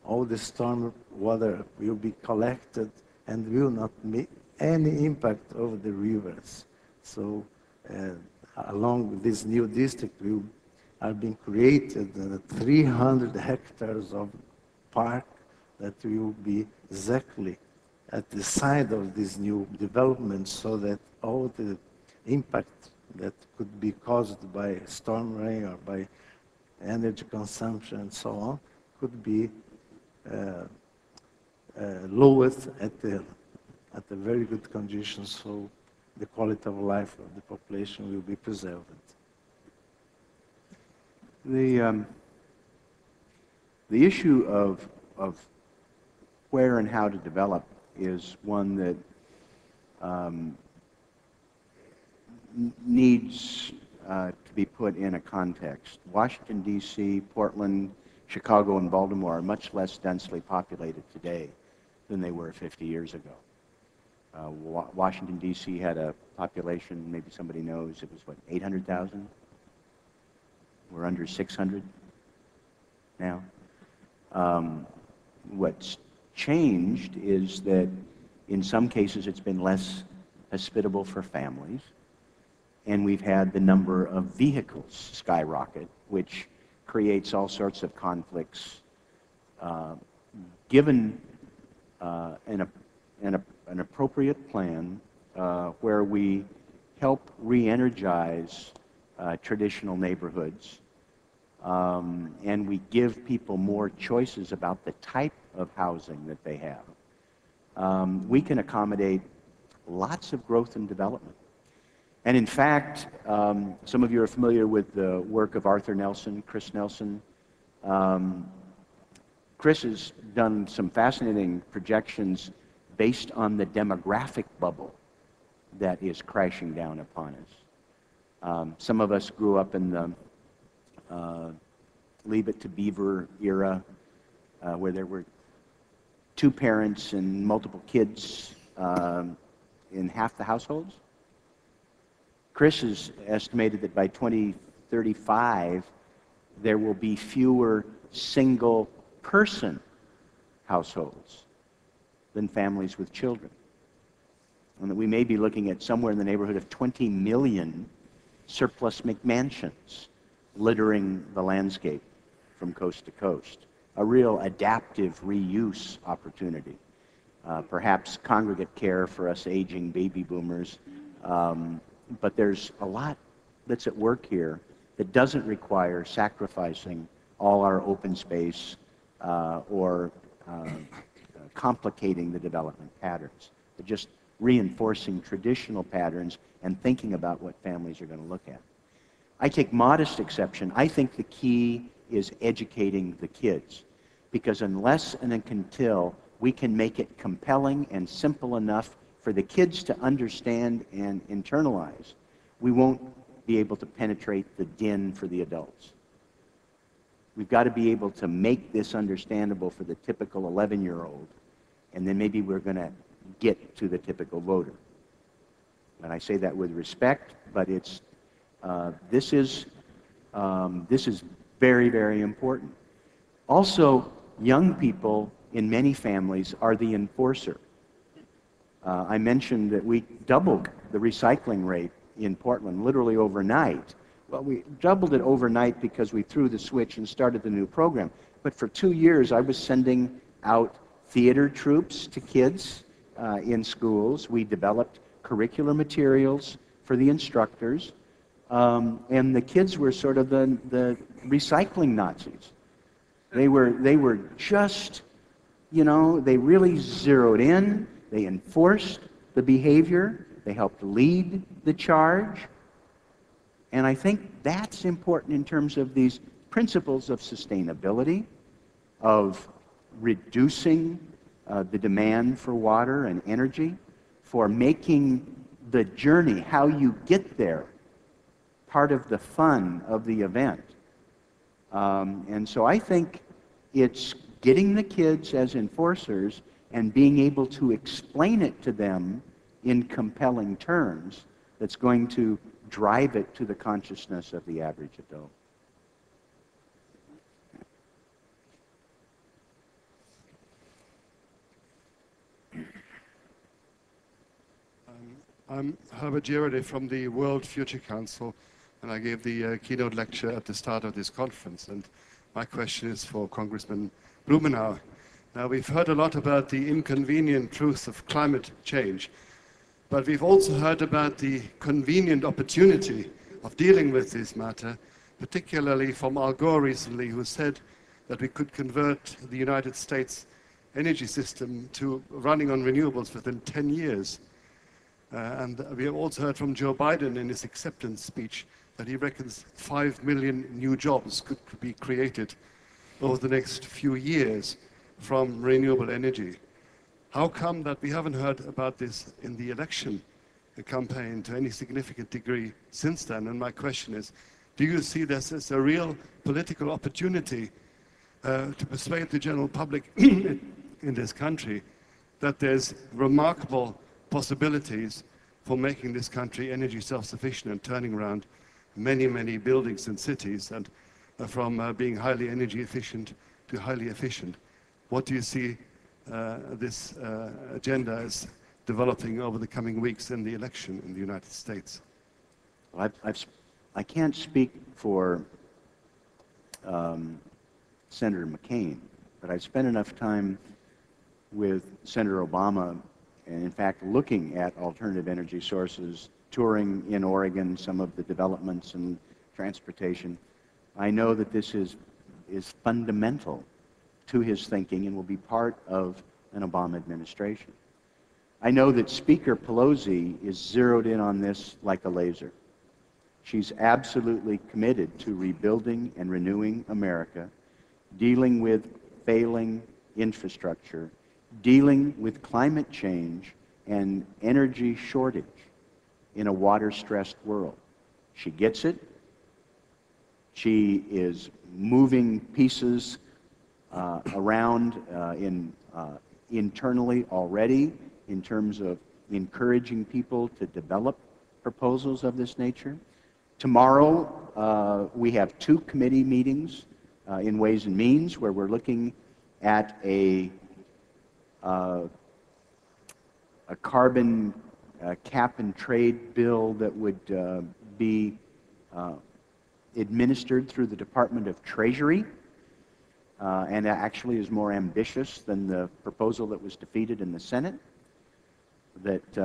all the storm water will be collected and will not make any impact over the rivers. So along this new district are being created 300 hectares of park that will be exactly at the side of this new development, so that all the impact that could be caused by storm rain or by energy consumption and so on could be lowered at a very good condition, so the quality of life of the population will be preserved. The issue of where and how to develop is one that needs to be put in a context. Washington, D.C., Portland, Chicago, and Baltimore are much less densely populated today than they were 50 years ago. Washington, D.C. had a population, maybe somebody knows, it was what, 800,000? We're under 600 now. What's changed is that in some cases it's been less hospitable for families, and we've had the number of vehicles skyrocket, which creates all sorts of conflicts. Given an appropriate plan where we help re-energize traditional neighborhoods, and we give people more choices about the type of housing that they have, we can accommodate lots of growth and development. And in fact, some of you are familiar with the work of Arthur Nelson, Chris Nelson. Chris has done some fascinating projections based on the demographic bubble that is crashing down upon us. Some of us grew up in the Leave It to Beaver era, where there were 2 parents and multiple kids in half the households. Chris has estimated that by 2035, there will be fewer single-person households than families with children. And that we may be looking at somewhere in the neighborhood of 20 million surplus McMansions littering the landscape from coast to coast. A real adaptive reuse opportunity. Perhaps congregate care for us aging baby boomers. But there's a lot that's at work here that doesn't require sacrificing all our open space or complicating the development patterns, but just reinforcing traditional patterns and thinking about what families are going to look at. I take modest exception. I think the key is educating the kids, because unless and until we can make it compelling and simple enough for the kids to understand and internalize, we won't be able to penetrate the din for the adults. We've got to be able to make this understandable for the typical 11-year-old, and then maybe we're going to get to the typical voter. And I say that with respect, but it's this is very, very important. Also, young people in many families are the enforcer. I mentioned that we doubled the recycling rate in Portland literally overnight. Well, we doubled it overnight because we threw the switch and started the new program. But for 2 years, I was sending out theater troupes to kids in schools. We developed curricular materials for the instructors. And the kids were sort of the recycling Nazis. They were just, you know, they really zeroed in. They enforced the behavior. They helped lead the charge. And I think that's important in terms of these principles of sustainability, of reducing the demand for water and energy, for making the journey, how you get there, part of the fun of the event. And so I think it's getting the kids as enforcers and being able to explain it to them in compelling terms that's going to drive it to the consciousness of the average adult. I'm Herbert Girardet from the World Future Council, and I gave the keynote lecture at the start of this conference. And my question is for Congressman Blumenauer. Now, we've heard a lot about the inconvenient truth of climate change, but we've also heard about the convenient opportunity of dealing with this matter, particularly from Al Gore recently, who said that we could convert the United States energy system to running on renewables within 10 years. And we have also heard from Joe Biden in his acceptance speech that he reckons 5 million new jobs could be created over the next few years from renewable energy. How come that we haven't heard about this in the election campaign to any significant degree since then? And my question is, do you see this as a real political opportunity to persuade the general public in this country that there's remarkable possibilities for making this country energy self-sufficient and turning around many, many buildings and cities, and from being highly energy efficient to highly efficient? What do you see this agenda as developing over the coming weeks in the election in the United States? Well, I can't speak for Senator McCain, but I've spent enough time with Senator Obama, and in fact looking at alternative energy sources, touring in Oregon some of the developments in transportation. I know that this is fundamental to his thinking and will be part of an Obama administration. I know that Speaker Pelosi is zeroed in on this like a laser. She's absolutely committed to rebuilding and renewing America, dealing with failing infrastructure, dealing with climate change and energy shortage in a water-stressed world. She gets it. She is moving pieces around internally already in terms of encouraging people to develop proposals of this nature. Tomorrow, we have 2 committee meetings in Ways and Means where we're looking at a carbon cap and trade bill that would be administered through the Department of Treasury, and actually is more ambitious than the proposal that was defeated in the Senate that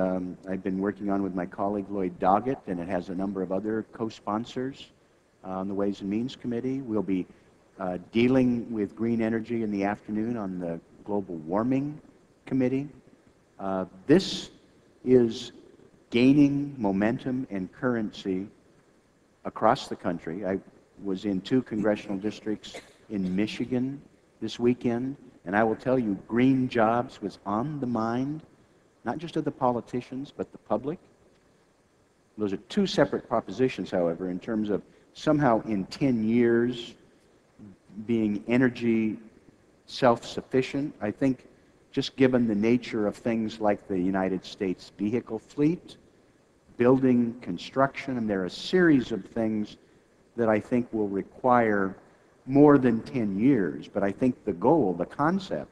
I've been working on with my colleague Lloyd Doggett, and it has a number of other co-sponsors on the Ways and Means Committee. We'll be dealing with green energy in the afternoon on the Global Warming Committee. This is gaining momentum and currency across the country. I was in 2 congressional districts in Michigan this weekend, and I will tell you, green jobs was on the mind, not just of the politicians, but the public. Those are 2 separate propositions, however, in terms of somehow in 10 years being energy self-sufficient. I think just given the nature of things like the United States vehicle fleet, building, construction, and there are a series of things that I think will require more than 10 years. But I think the goal, the concept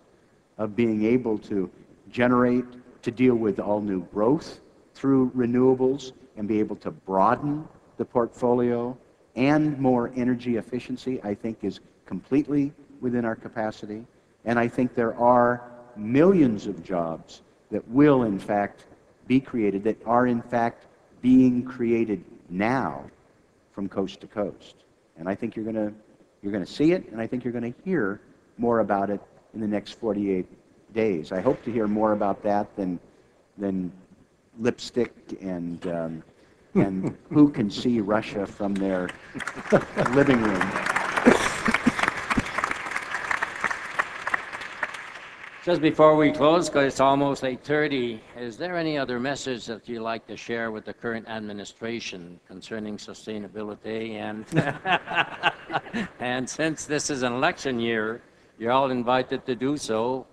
of being able to generate, to deal with all new growth through renewables and be able to broaden the portfolio and more energy efficiency, I think is completely within our capacity. And I think there are millions of jobs that will in fact be created, that are in fact being created now from coast to coast. And I think you're going to see it, and I think you're going to hear more about it in the next 48 days. I hope to hear more about that than lipstick and who can see Russia from their living room. Just before we close, because it's almost 8:30, is there any other message that you'd like to share with the current administration concerning sustainability? And since this is an election year, you're all invited to do so.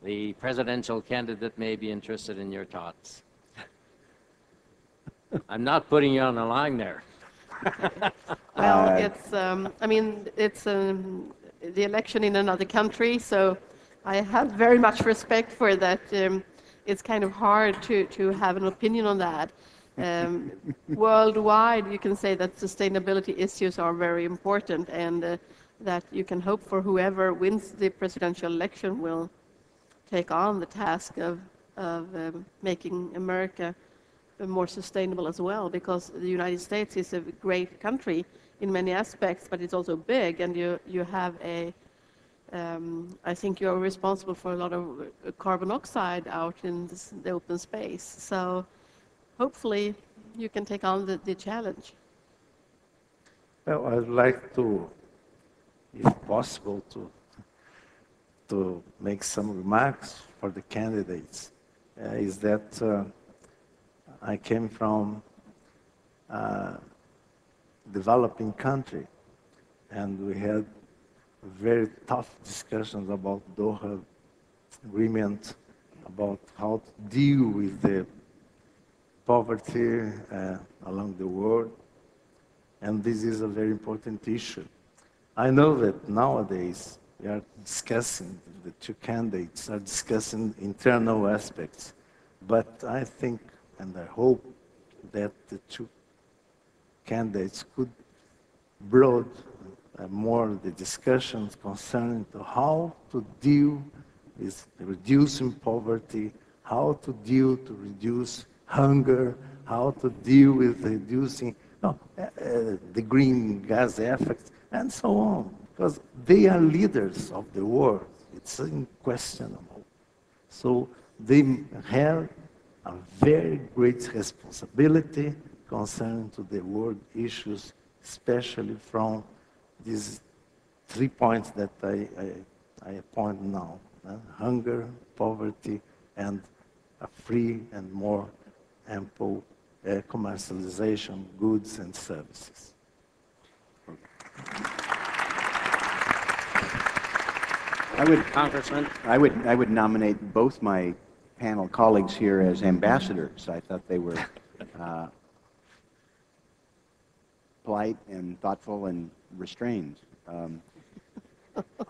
The presidential candidate may be interested in your thoughts. I'm not putting you on the line there. Well, it's, I mean, it's the election in another country, so I have very much respect for that. It's kind of hard to have an opinion on that. Worldwide, you can say that sustainability issues are very important, and that you can hope for whoever wins the presidential election will take on the task of making America more sustainable as well, because the United States is a great country in many aspects, but it's also big, and you have a, I think you're responsible for a lot of carbon oxide out in the open space. So hopefully you can take on the challenge. Well, I'd like to, if possible, to make some remarks for the candidates. Is that I came from a developing country, and we had very tough discussions about Doha agreement, about how to deal with the poverty along the world, and this is a very important issue. I know that nowadays we are discussing, the two candidates are discussing internal aspects, but I think and I hope that the two candidates could broaden more the discussions concerning to how to deal with reducing poverty, how to deal to reduce hunger, how to deal with reducing the green gas effects, and so on, because they are leaders of the world. It's unquestionable. So they have a very great responsibility concerning to the world issues, especially from these 3 points that I point now: hunger, poverty, and a free and more ample commercialization of goods and services. Congressman? I would nominate both my panel colleagues here as ambassadors. I thought they were polite and thoughtful and restrained.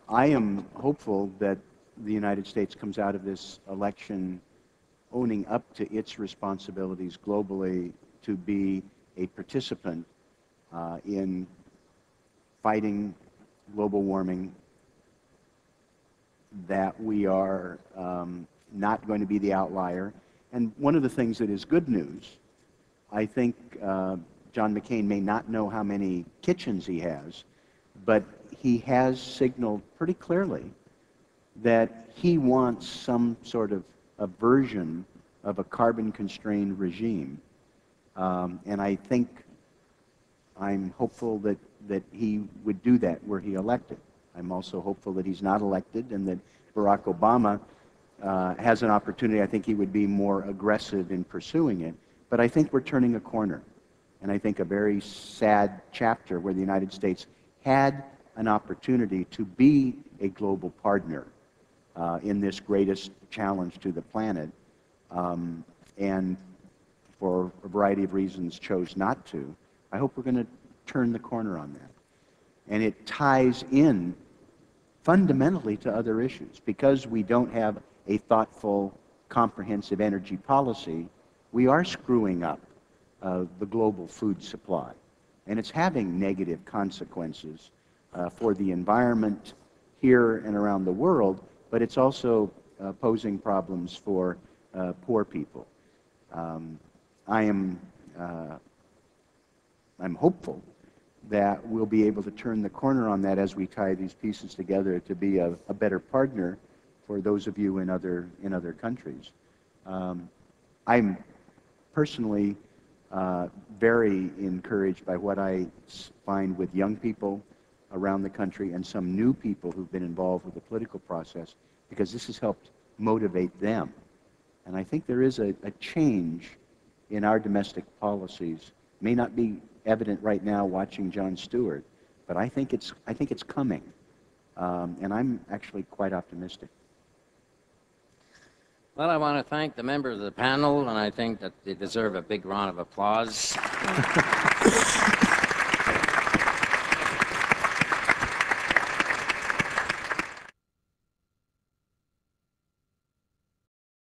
I am hopeful that the United States comes out of this election owning up to its responsibilities globally to be a participant in fighting global warming, that we are not going to be the outlier. And one of the things that is good news, I think John McCain may not know how many kitchens he has, but he has signaled pretty clearly that he wants some sort of a version of a carbon-constrained regime. And I think I'm hopeful that he would do that were he elected. I'm also hopeful that he's not elected and that Barack Obama has an opportunity. I think he would be more aggressive in pursuing it. But I think we're turning a corner. And I think a very sad chapter where the United States had an opportunity to be a global partner in this greatest challenge to the planet, and for a variety of reasons chose not to. I hope we're going to turn the corner on that. And it ties in fundamentally to other issues. Because we don't have a thoughtful, comprehensive energy policy, we are screwing up the global food supply. And it's having negative consequences for the environment here and around the world, but it's also posing problems for poor people. I'm hopeful that we'll be able to turn the corner on that as we tie these pieces together to be a better partner for those of you in other countries. I'm personally very encouraged by what I find with young people around the country and some new people who've been involved with the political process, because this has helped motivate them. And I think there is a change in our domestic policies. May not be evident right now watching Jon Stewart, but I think it's coming. And I'm actually quite optimistic. Well, I want to thank the members of the panel, and I think that they deserve a big round of applause.